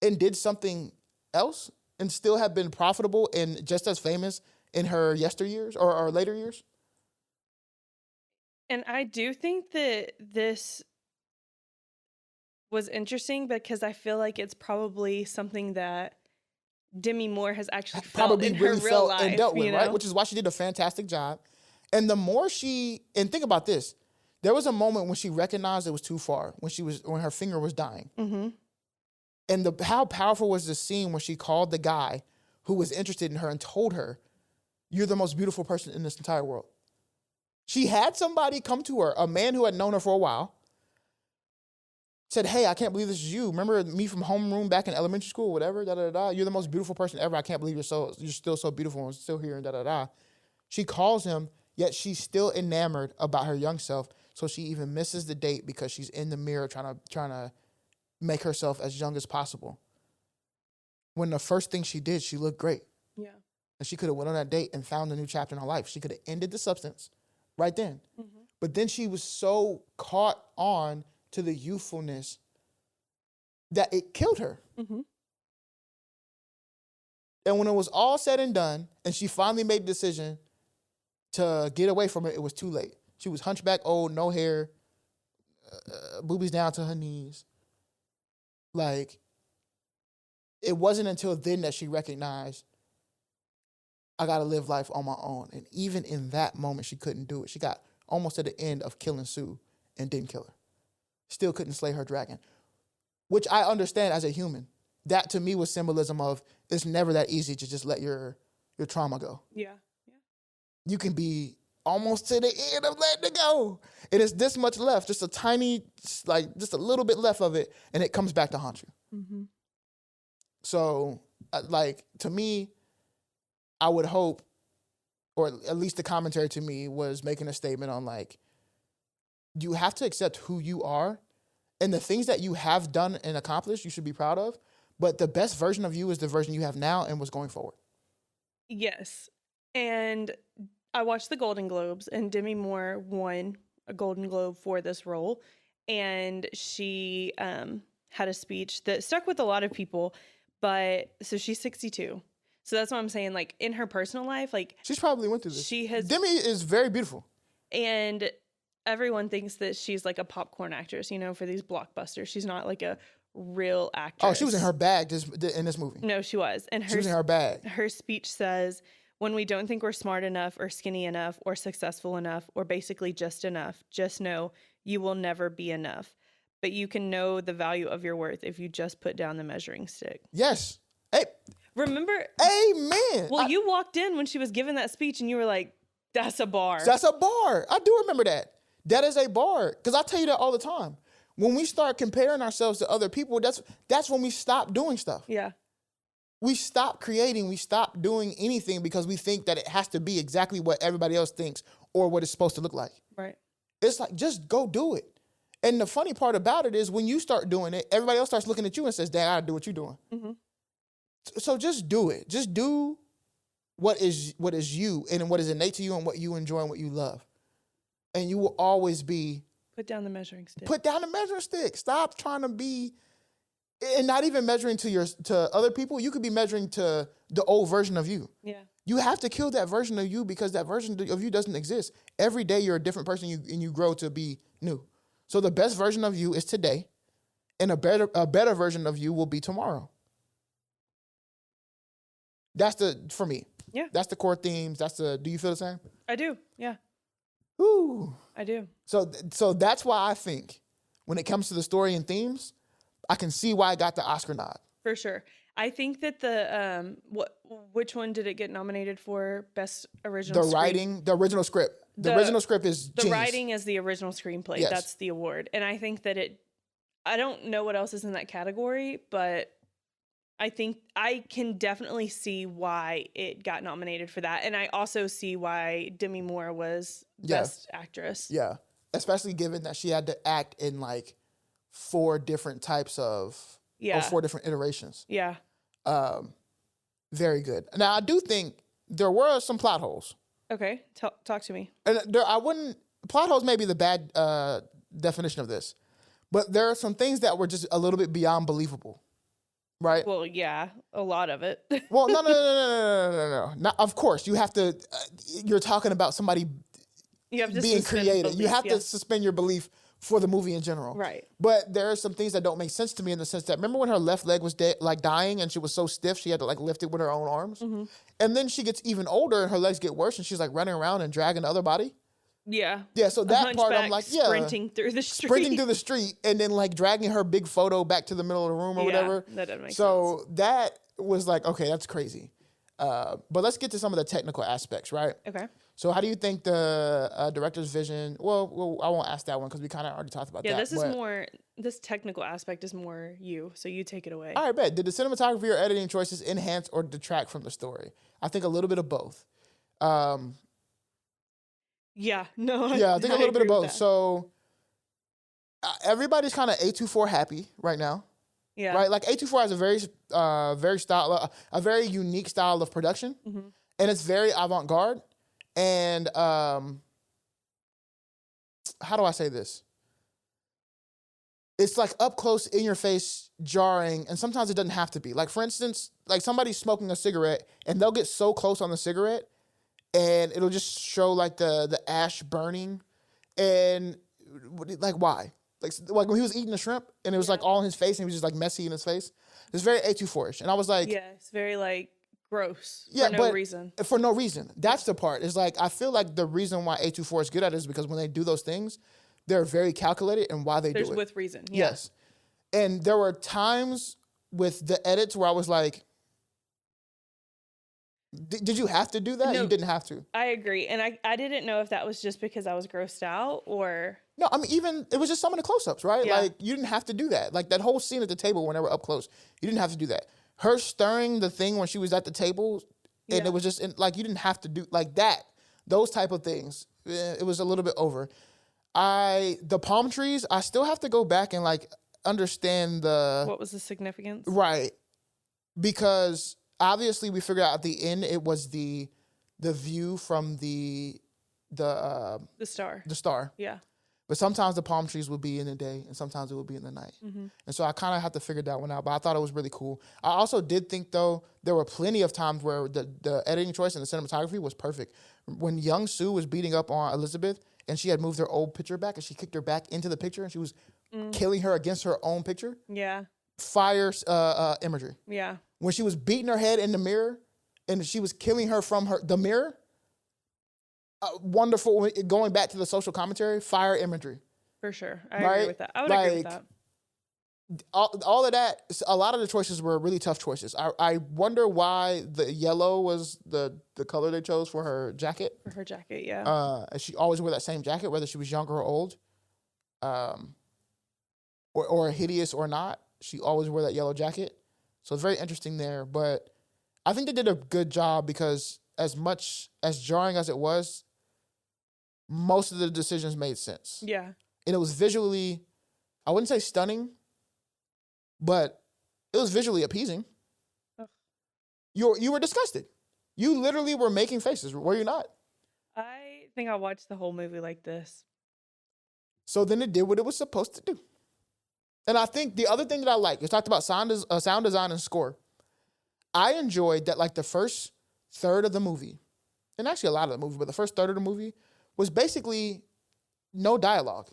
and did something else and still have been profitable and just as famous in her yesteryears or later years? And I do think that this was interesting because I feel like it's probably something that Demi Moore has actually felt in her real life, and dealt with, right? Which is why she did a fantastic job. And the more and think about this, there was a moment when she recognized it was too far, when her finger was dying. Mm-hmm. And how powerful was the scene when she called the guy who was interested in her and told her, "You're the most beautiful person in this entire world." She had somebody come to her, a man who had known her for a while, said, "Hey, I can't believe this is you. Remember me from homeroom back in elementary school, whatever, da-da-da-da. You're the most beautiful person ever. I can't believe you're still so beautiful and still here and da-da-da." She calls him, yet she's still enamored about her young self. So she even misses the date because she's in the mirror trying to make herself as young as possible. When the first thing she did, she looked great. Yeah. And she could have went on that date and found a new chapter in her life. She could have ended the substance right then. Mm-hmm. But then she was so caught on to the youthfulness that it killed her. Mm-hmm. And when it was all said and done, and she finally made the decision to get away from it was too late. She was hunchback old, no hair, boobies down to her knees. Like, it wasn't until then that she recognized, I got to live life on my own. And even in that moment, she couldn't do it. She got almost to the end of killing Sue and didn't kill her. Still couldn't slay her dragon, which I understand as a human. That to me was symbolism of it's never that easy to just let your trauma go. Yeah. You can be almost to the end of letting it go. It is this much left, just a tiny, just a little bit left of it, and it comes back to haunt you. Mm-hmm. So, to me, I would hope, or at least the commentary to me was making a statement on you have to accept who you are, and the things that you have done and accomplished, you should be proud of. But the best version of you is the version you have now and what's going forward. Yes. And I watched the Golden Globes, and Demi Moore won a Golden Globe for this role. And she had a speech that stuck with a lot of people. But so she's 62. So that's what I'm saying. In her personal life, she's probably went through this. Demi is very beautiful. And everyone thinks that she's a popcorn actress, for these blockbusters. She's not a real actress. Oh, she was in her bag in this movie. No, she was. And she was in her bag. Her speech says, "When we don't think we're smart enough or skinny enough or successful enough or basically just enough, just know you will never be enough. But you can know the value of your worth if you just put down the measuring stick." Yes. Hey. Remember? Amen. Well, you walked in when she was giving that speech and you were like, that's a bar. That's a bar. I do remember that. That is a bar. Because I tell you that all the time. When we start comparing ourselves to other people, that's when we stop doing stuff. Yeah. We stop creating. We stop doing anything because we think that it has to be exactly what everybody else thinks or what it's supposed to look like. Right. It's just go do it. And the funny part about it is when you start doing it, everybody else starts looking at you and says, "Dang, I gotta do what you're doing." Mm-hmm. So just do it. Just do what is you and what is innate to you and what you enjoy and what you love. And you will always be... Put down the measuring stick. Put down the measuring stick. Stop trying to be... And not even measuring to other people. You could be measuring to the old version of you. Yeah. You have to kill that version of you because that version of you doesn't exist. Every day you're a different person and you grow to be new. So the best version of you is today. and a better version of you will be tomorrow. That's for me. Yeah. That's the core themes. Do you feel the same? I do. Yeah. Ooh. I do. So that's why I think when it comes to the story and themes, I can see why I got the Oscar nod. For sure. I think that which one did it get nominated for? Best original The writing, the original script. The original script is the genius. writing is the original screenplay. Yes. That's the award. And I think that I don't know what else is in that category, but I think I can definitely see why it got nominated for that. And I also see why Demi Moore was Best Actress. Yeah. Especially given that she had to act in like 4 different types of, or 4 different iterations. Yeah. Very good. Now, I do think there were some plot holes. Okay. Talk to me. And plot holes may be the bad definition of this, but there are some things that were just a little bit beyond believable. Right. Well, yeah, a lot of it. Well, no. Not, of course, you have to. You're talking about somebody being creative. You have to suspend your belief for the movie in general. Right. But there are some things that don't make sense to me in the sense that remember when her left leg was dying and she was so stiff she had to like lift it with her own arms, and then she gets even older and her legs get worse and she's like running around and dragging the other body. Yeah. Yeah, so that part I'm like, sprinting through the street and then like dragging her big photo back to the middle of the room or whatever. That doesn't make sense. So that was like, okay, that's crazy. But let's get to some of the technical aspects, right? Okay. So how do you think the director's vision? Well, I won't ask that one because we kind of already talked about that. Yeah, this technical aspect is more you, so you take it away. All right, bet. Did the cinematography or editing choices enhance or detract from the story? I think a little bit of both. Yeah, no. Yeah, I think a little bit of both. That. So everybody's kind of A24 happy right now. Yeah. Right? Like A24 has a very unique style of production, and it's very avant-garde. And how do I say this? It's like up close, in your face, jarring, and sometimes it doesn't have to be. Like for instance, like somebody's smoking a cigarette, and they'll get so close on the cigarette, and it'll just show like the ash burning, and like why? Like when he was eating the shrimp, and it was like all in his face, and he was just like messy in his face. It's very A24ish, and I was like, yeah, it's very like gross. Yeah, for no reason. For no reason. That's the part. It's like I feel like the reason why A24 is good at it is because when they do those things, they're very calculated in why they do it. With reason. Yeah. Yes, and there were times with the edits where I was like, did you have to do that? No, you didn't have to. I agree. And I didn't know if that was just because I was grossed out or... No, I mean, even, it was just some of the close-ups, right? Yeah. Like, you didn't have to do that. Like, that whole scene at the table when they were up close, you didn't have to do that. Her stirring the thing when she was at the table, and it was just, like, you didn't have to do, like, that. Those type of things. It was a little bit over. The palm trees, I still have to go back and, like, understand what was the significance? Right. Because... obviously, we figured out at the end it was the view from the star. The star. Yeah. But sometimes the palm trees would be in the day, and sometimes it would be in the night. And so I kind of had to figure that one out. But I thought it was really cool. I also did think though there were plenty of times where the editing choice and the cinematography was perfect. When Young Soo was beating up on Elizabeth, and she had moved her old picture back, and she kicked her back into the picture, and she was killing her against her own picture. Yeah. Fire imagery. Yeah. When she was beating her head in the mirror and she was killing her from the mirror, wonderful. Going back to the social commentary, fire imagery. For sure. I agree with that. I would agree with that. All of that, a lot of the choices were really tough choices. I wonder why the yellow was the color they chose for her jacket. For her jacket, yeah. She always wore that same jacket, whether she was younger or old, or hideous or not. She always wore that yellow jacket. So it's very interesting there. But I think they did a good job because as much as jarring as it was, most of the decisions made sense. Yeah. And it was visually, I wouldn't say stunning, but it was visually appeasing. Ugh. You were disgusted. You literally were making faces, were you not? I think I watched the whole movie like this. So then it did what it was supposed to do. And I think the other thing that I like, you talked about sound design and score. I enjoyed that like the first third of the movie, and actually a lot of the movie, but the first third of the movie was basically no dialogue.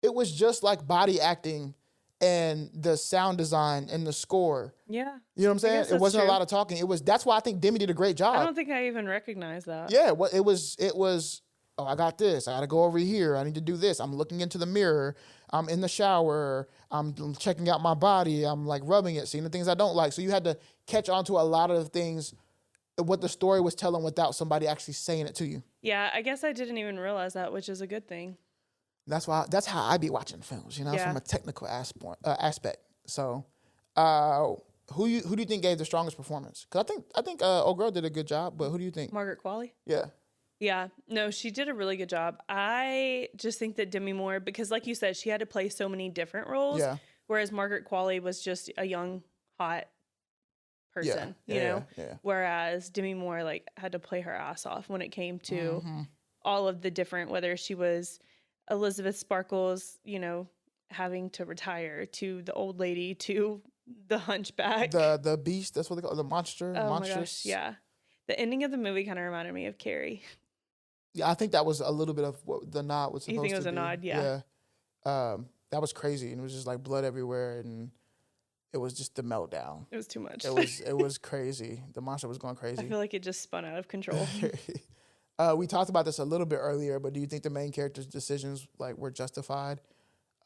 It was just like body acting and the sound design and the score. Yeah. You know what I'm saying? guess It that's wasn't a true. lot of talking. That's why I think Demi did a great job. I don't think I even recognize that. Yeah, well, it was, oh, I got this. I got to go over here. I need to do this. I'm looking into the mirror. I'm in the shower. I'm checking out my body. I'm like rubbing it, seeing the things I don't like. So you had to catch on to a lot of the things, what the story was telling without somebody actually saying it to you. Yeah, I guess I didn't even realize that, which is a good thing. That's how I be watching films, Yeah. from a technical aspect. So, who do you think gave the strongest performance? Because I think old girl did a good job, but who do you think? Margaret Qualley? Yeah. Yeah, no, she did a really good job. I just think that Demi Moore, because like you said, she had to play so many different roles, Yeah. whereas Margaret Qualley was just a young, hot person, you know? Yeah. Whereas Demi Moore, like, had to play her ass off when it came to Mhm. all of the different, whether she was Elizabeth Sparkles, having to retire, to the old lady, to the hunchback. The beast, that's what they call it, the monster, Oh monstrous. my gosh, yeah. The ending of the movie kind of reminded me of Carrie. Yeah, I think that was a little bit of what the nod was supposed to be. You think it was a nod? Yeah. That was crazy, and it was just like blood everywhere, and it was just the meltdown. It was too much. It was crazy. The monster was going crazy. I feel like it just spun out of control. We talked about this a little bit earlier, but do you think the main character's decisions were justified,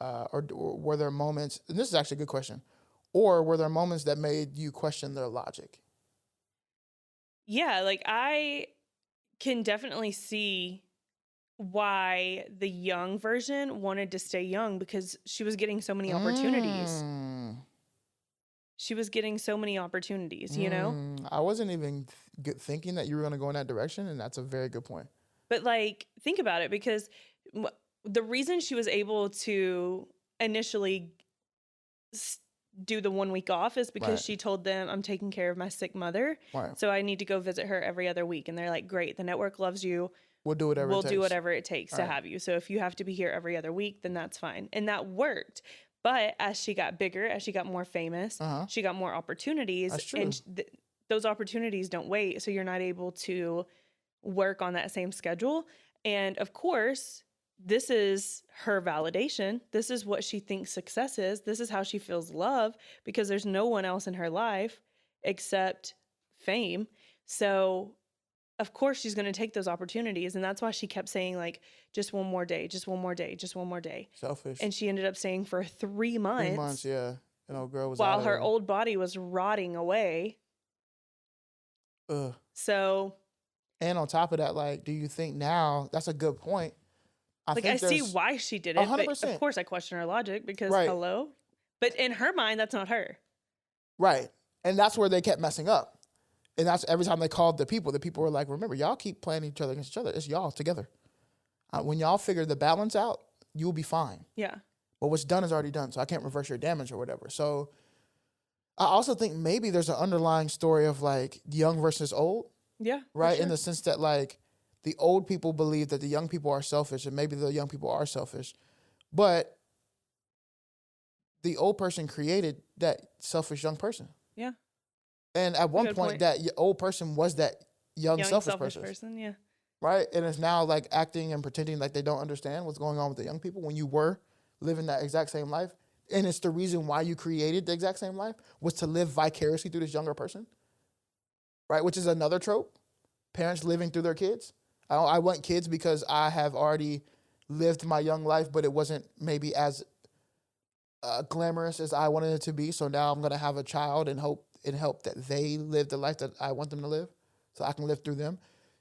or were there moments? And this is actually a good question. Or were there moments that made you question their logic? Yeah, like I can definitely see why the young version wanted to stay young because she was getting so many opportunities. She was getting so many opportunities, I wasn't even thinking that you were going to go in that direction, and that's a very good point. But like, think about it, because the reason she was able to initially do the 1 week off is because she told them, I'm taking care of my sick mother. Right. So I need to go visit her every other week. And they're like, great, the network loves you. We'll do whatever it takes to have you. So if you have to be here every other week, then that's fine. And that worked. But as she got bigger, as she got more famous, she got more opportunities. That's true. And those opportunities don't wait. So you're not able to work on that same schedule. And of course, this is her validation. This is what she thinks success is. This is how she feels love, because there's no one else in her life except fame. So of course she's going to take those opportunities. And that's why she kept saying, like, just one more day, just one more day, just one more day. Selfish. And she ended up staying for 3 months. 3 months, yeah. And old girl was while her old body was rotting away. Ugh. So. And on top of that, like, do you think now, that's a good point. I see why she did it. 100%. But of course I question her logic because hello. But in her mind, that's not her. Right. And that's where they kept messing up. And that's every time they called the people were like, remember, y'all keep playing each other against each other. It's y'all together. When y'all figure the balance out, you'll be fine. Yeah. But what's done is already done. So I can't reverse your damage or whatever. So I also think maybe there's an underlying story of like young versus old. Yeah. Right. Sure. In the sense that like the old people believe that the young people are selfish, and maybe the young people are selfish. But the old person created that selfish young person. Yeah. And at one point, that old person was that young selfish person. Yeah. Right? And it's now like acting and pretending like they don't understand what's going on with the young people when you were living that exact same life. And it's the reason why you created the exact same life, was to live vicariously through this younger person. Right? Which is another trope. Parents living through their kids. I want kids because I have already lived my young life, but it wasn't maybe as glamorous as I wanted it to be. So now I'm going to have a child and hope that they live the life that I want them to live, so I can live through them.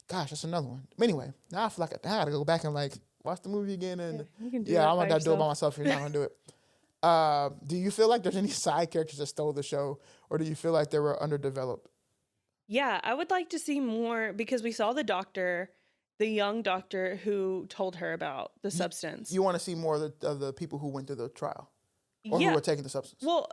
Gosh, that's another one. Anyway, now I feel like I got to go back and like watch the movie again. And I'm going to do it by myself. You're not going to do it. Do you feel like there's any side characters that stole the show, or do you feel like they were underdeveloped? Yeah, I would like to see more, because we saw the young doctor who told her about the substance. You want to see more of the people who went through the trial, or who were taking the substance? Well,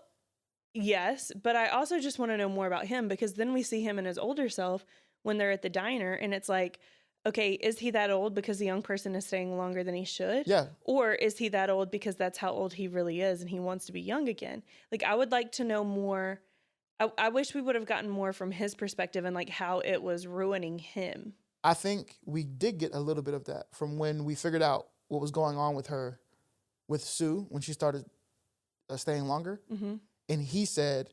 yes, but I also just want to know more about him, because then we see him in his older self when they're at the diner, and it's like, okay, is he that old because the young person is staying longer than he should? Yeah. Or is he that old because that's how old he really is and he wants to be young again? Like, I would like to know more. I wish we would have gotten more from his perspective and like how it was ruining him. I think we did get a little bit of that from when we figured out what was going on with her, with Sue, when she started staying longer, Mm-hmm. and he said,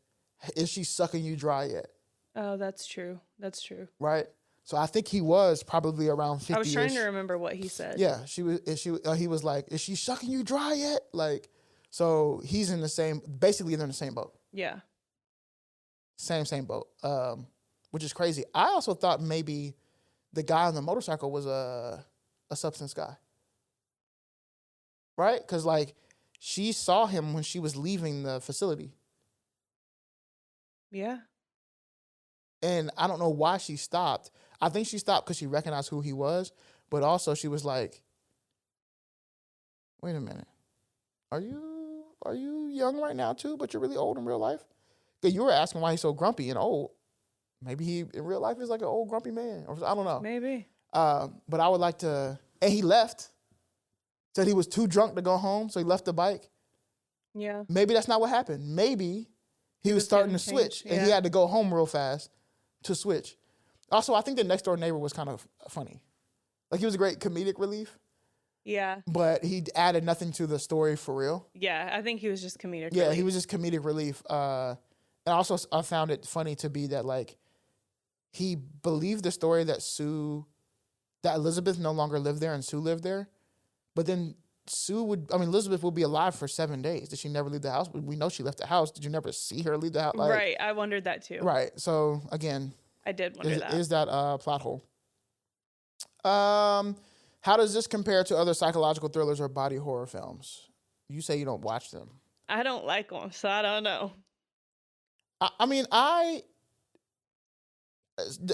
"Is she sucking you dry yet?" Oh, that's true. That's true. Right. So I think he was probably around 50-ish. I was trying to remember what he said. Yeah, she was. He was like, "Is she sucking you dry yet?" Like, so he's in the same. Basically, they're in the same boat. Yeah. Same boat. Which is crazy. I also thought maybe the guy on the motorcycle was a substance guy. Right? Because like she saw him when she was leaving the facility, Yeah. and I don't know why she stopped. I think she stopped because she recognized who he was, but also she was like, "Wait a minute, are you young right now too? But you're really old in real life." Because you were asking why he's so grumpy and old. Maybe he in real life is like an old grumpy man, or I don't know. Maybe. But I would like to. And he left. Said he was too drunk to go home, so he left the bike. Yeah. Maybe that's not what happened. Maybe he was starting to switch, and he had to go home real fast to switch. Also, I think the next door neighbor was kind of funny. Like, he was a great comedic relief. Yeah. But he added nothing to the story for real. Yeah, I think he was just comedic Yeah, relief. he was just comedic relief. And also, I found it funny to be that, like, he believed the story that Elizabeth no longer lived there and Sue lived there. But then Elizabeth would be alive for 7 days. Did she never leave the house? We know she left the house. Did you never see her leave the house? Like, right. I wondered that too. Right. So, again, I did wonder that. Is that plot hole? How does this compare to other psychological thrillers or body horror films? You say you don't watch them. I don't like them, so I don't know.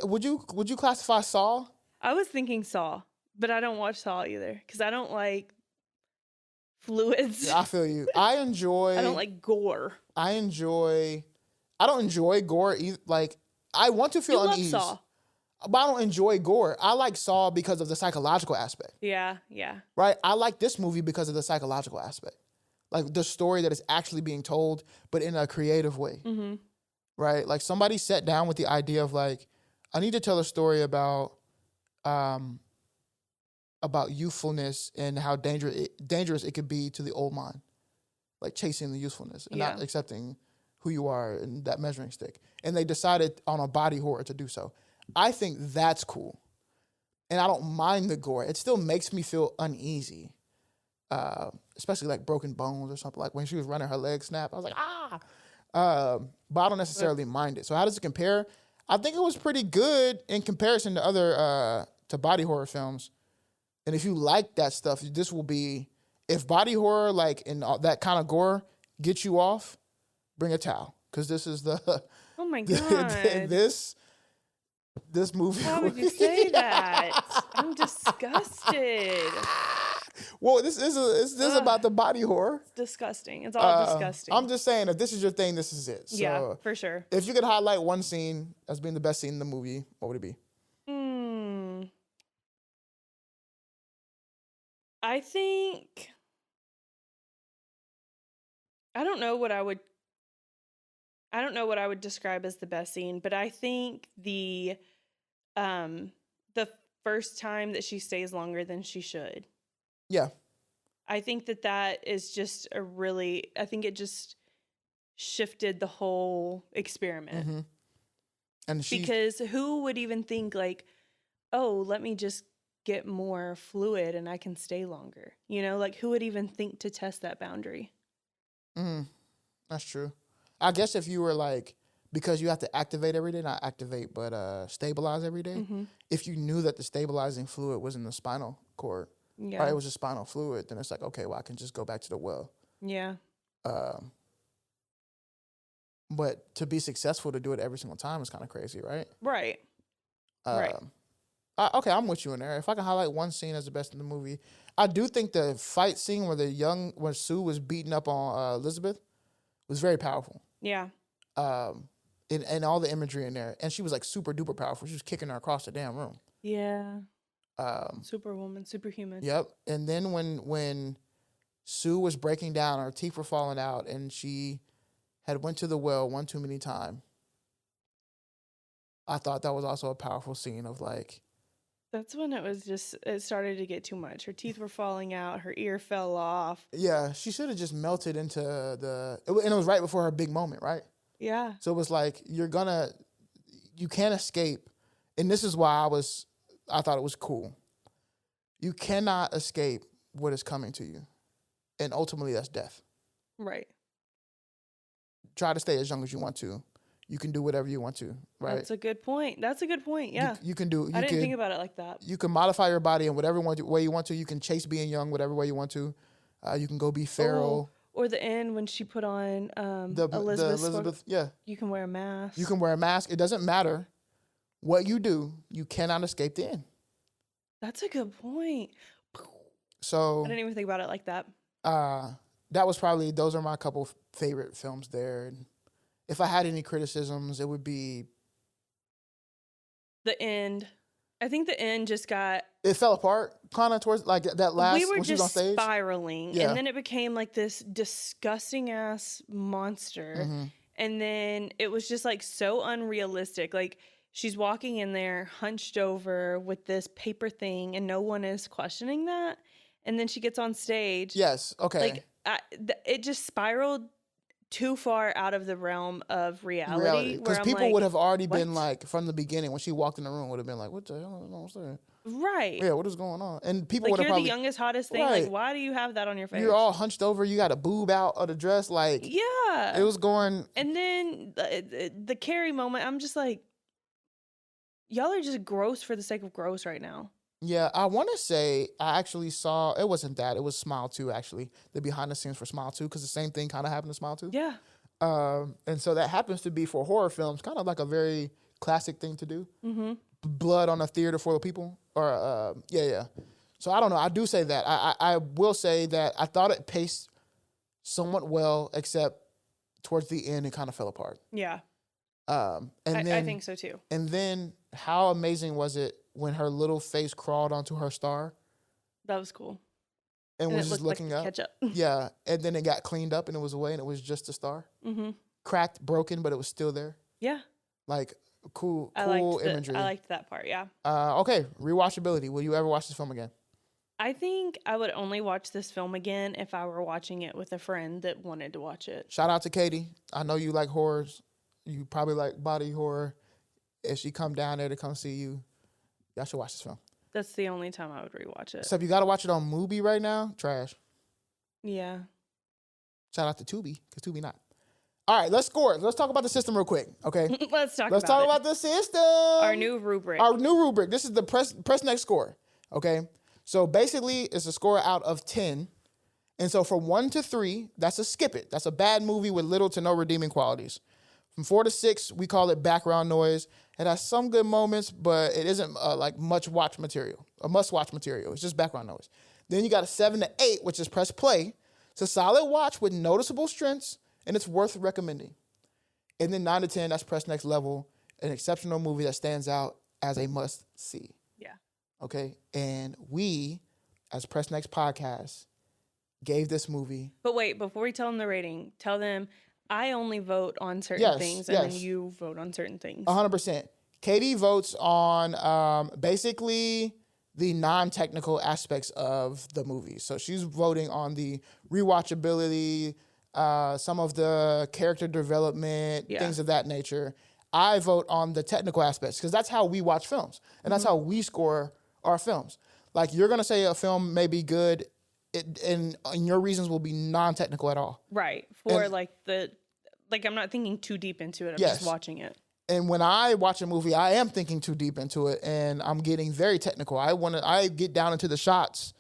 Would you classify Saw? I was thinking Saw, but I don't watch Saw either because I don't like fluids. I feel you. I don't like gore. I don't enjoy gore either. Like, I want to feel unease. Love Saw. But I don't enjoy gore. I like Saw because of the psychological aspect. Yeah. Right? I like this movie because of the psychological aspect. Like, the story that is actually being told, but in a creative way. Mm-hmm. Right? Like, somebody sat down with the idea of, like, I need to tell a story about youthfulness and how dangerous it could be to the old mind. Like, chasing the youthfulness and not accepting who you are and that measuring stick. And they decided on a body horror to do so. I think that's cool. And I don't mind the gore. It still makes me feel uneasy. Especially like broken bones or something. Like when she was running, her leg snapped. I was like, ah! But I don't necessarily mind it. So how does it compare? I think it was pretty good in comparison to other to body horror films. And if you like that stuff, this will be, if body horror, like, and that kind of gore gets you off, bring a towel. Because this is the... Oh my God. This movie... Why would you say that? I'm disgusted. Well, this is about the body horror. It's disgusting. It's all disgusting. I'm just saying, if this is your thing, this is it. So yeah, for sure. If you could highlight one scene as being the best scene in the movie, what would it be? I think... I don't know what I would describe as the best scene, but I think the first time that she stays longer than she should. Yeah. I think that is just I think it just shifted the whole experiment. Mm-hmm. And because who would even think like, oh, let me just get more fluid and I can stay longer? You know, like who would even think to test that boundary? That's true. I guess if you were like, because you have to activate every day, not activate, but stabilize every day. Mm-hmm. If you knew that the stabilizing fluid was in the spinal cord, or it was just spinal fluid, then it's like, okay, well, I can just go back to the well. Yeah. But to be successful to do it every single time is kind of crazy, right? Right. Right. Okay, I'm with you in there. If I can highlight one scene as the best in the movie, I do think the fight scene where Sue was beating up on Elizabeth was very powerful. Yeah. And all the imagery in there, and she was like super duper powerful. She was kicking her across the damn room. Yeah. Superwoman, superhuman. Yep. And then when Sue was breaking down, her teeth were falling out, and she had went to the well one too many times. I thought that was also a powerful scene of like That's when it started to get too much. Her teeth were falling out. Her ear fell off. Yeah, she should have just melted into and it was right before her big moment, right? Yeah. So it was like, you can't escape. And this is why I thought it was cool. You cannot escape what is coming to you. And ultimately that's death. Right. Try to stay as young as you want to. You can do whatever you want to, right? That's a good point. Yeah. You can I didn't think about it like that. You can modify your body in whatever way you want to. You can chase being young, whatever way you want to. You can go be feral. Or the end when she put on Elizabeth, yeah. You can wear a mask. You can wear a mask. It doesn't matter what you do. You cannot escape the end. That's a good point. So I didn't even think about it like that. Those are my couple favorite films there. And if I had any criticisms, it would be the end. I think the end just it fell apart kind of towards like that last. We were when she was on just stage. spiraling, and then it became like this disgusting ass monster, and then it was just like so unrealistic. Like she's walking in there hunched over with this paper thing, and no one is questioning that. And then she gets on stage. Yes. Okay. Like it just spiraled too far out of the realm of reality. Because people would have already been like, from the beginning, when she walked in the room, would have been like, what the hell is that? Right. Yeah, what is going on? And people like, would have you're probably... the youngest, hottest thing. Right. Like, why do you have that on your face? You're all hunched over. You got a boob out of the dress. Like, yeah. It was going... And then the Carrie moment, I'm just like, y'all are just gross for the sake of gross right now. Yeah, I want to say I actually saw... It wasn't that. It was Smile 2, actually. The behind the scenes for Smile 2, because the same thing kind of happened to Smile 2. Yeah. And so that happens to be, for horror films, kind of like a very classic thing to do. Mm-hmm. Blood on a theater full of people. Or, yeah. So I don't know. I do say that. I will say that I thought it paced somewhat well, except towards the end, it kind of fell apart. Yeah. I think so too. And then how amazing was it when her little face crawled onto her star? That was cool. And was just looking like up. Ketchup. Yeah. And then it got cleaned up and it was away and it was just a star. Mm-hmm. Cracked, broken, but it was still there. Yeah. Like, cool imagery. I liked that part, yeah. Okay, rewatchability. Will you ever watch this film again? I think I would only watch this film again if I were watching it with a friend that wanted to watch it. Shout out to Katie. I know you like horrors. You probably like body horror. If she come down there to come see you, y'all should watch this film. That's the only time I would rewatch it. Except you got to watch it on Mubi right now. Trash. Yeah. Shout out to Tubi, because Tubi not. All right, let's score it. Let's talk about the system real quick, okay? Let's talk about the system. Our new rubric. This is the press next score, okay? So basically, it's a score out of 10. And so from 1 to 3, that's a skip it. That's a bad movie with little to no redeeming qualities. From 4 to 6, we call it background noise. It has some good moments, but it isn't like must-watch material. It's just background noise. Then you got a 7 to 8, which is press play. It's a solid watch with noticeable strengths, and it's worth recommending. And then 9 to 10, that's press next level, an exceptional movie that stands out as a must-see. Yeah. Okay? And we, as Press Next Podcast, gave this movie... But wait, before we tell them the rating, tell them I only vote on certain things, and then you vote on certain things. 100%. Katie votes on basically the non-technical aspects of the movie. So she's voting on the rewatchability, some of the character development, things of that nature. I vote on the technical aspects because that's how we watch films, and that's how we score our films. Like, you're going to say a film may be good, and your reasons will be non-technical at all. Right. I'm not thinking too deep into it. I'm just watching it. And when I watch a movie, I am thinking too deep into it, and I'm getting very technical. I get down into the shots,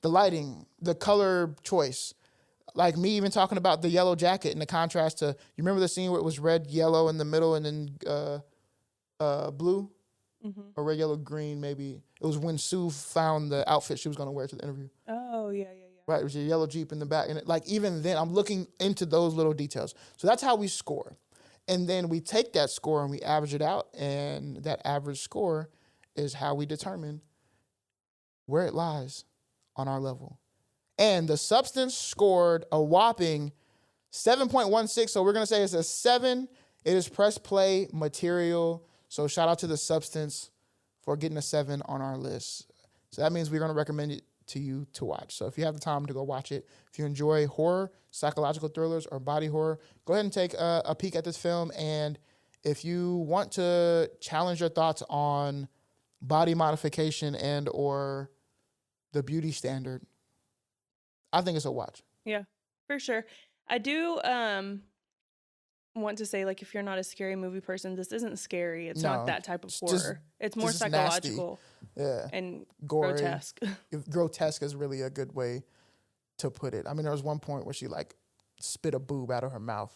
the lighting, the color choice. Like me even talking about the yellow jacket and the contrast to, you remember the scene where it was red, yellow in the middle, and then blue? Mm-hmm. Or red, yellow, green, maybe. It was when Sue found the outfit she was going to wear to the interview. Oh, yeah. Right, it was a yellow Jeep in the back. And even then, I'm looking into those little details. So that's how we score. And then we take that score and we average it out. And that average score is how we determine where it lies on our level. And the Substance scored a whopping 7.16. So we're going to say it's a 7. It is press play material. So shout out to the Substance for getting a 7 on our list. So that means we're going to recommend it to you to watch. So if you have the time to go watch it, if you enjoy horror, psychological thrillers, or body horror, go ahead and take a peek at this film. And if you want to challenge your thoughts on body modification and or the beauty standard, I think it's a watch. Yeah, for sure. I do want to say, like, if you're not a scary movie person, this isn't scary. It's not No, that type of it's horror. It's more just nasty. psychological Yeah, and gory. grotesque. Grotesque is really a good way to put it. I mean, there was one point where she like spit a boob out of her mouth.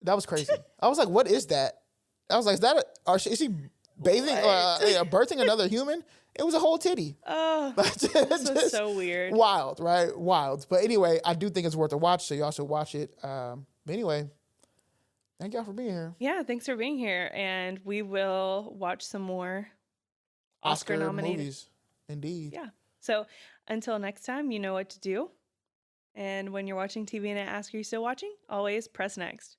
That was crazy. I was like, "What is that?" I was like, "Is that is she bathing or birthing another human?" It was a whole titty. Oh, this was so weird. Wild, right? Wild. But anyway, I do think it's worth a watch, so y'all should watch it. But anyway, thank y'all for being here. Yeah, thanks for being here. And we will watch some more Oscar nominated movies. Indeed. Yeah. So until next time, you know what to do. And when you're watching TV and it asks, are you still watching? Always press next.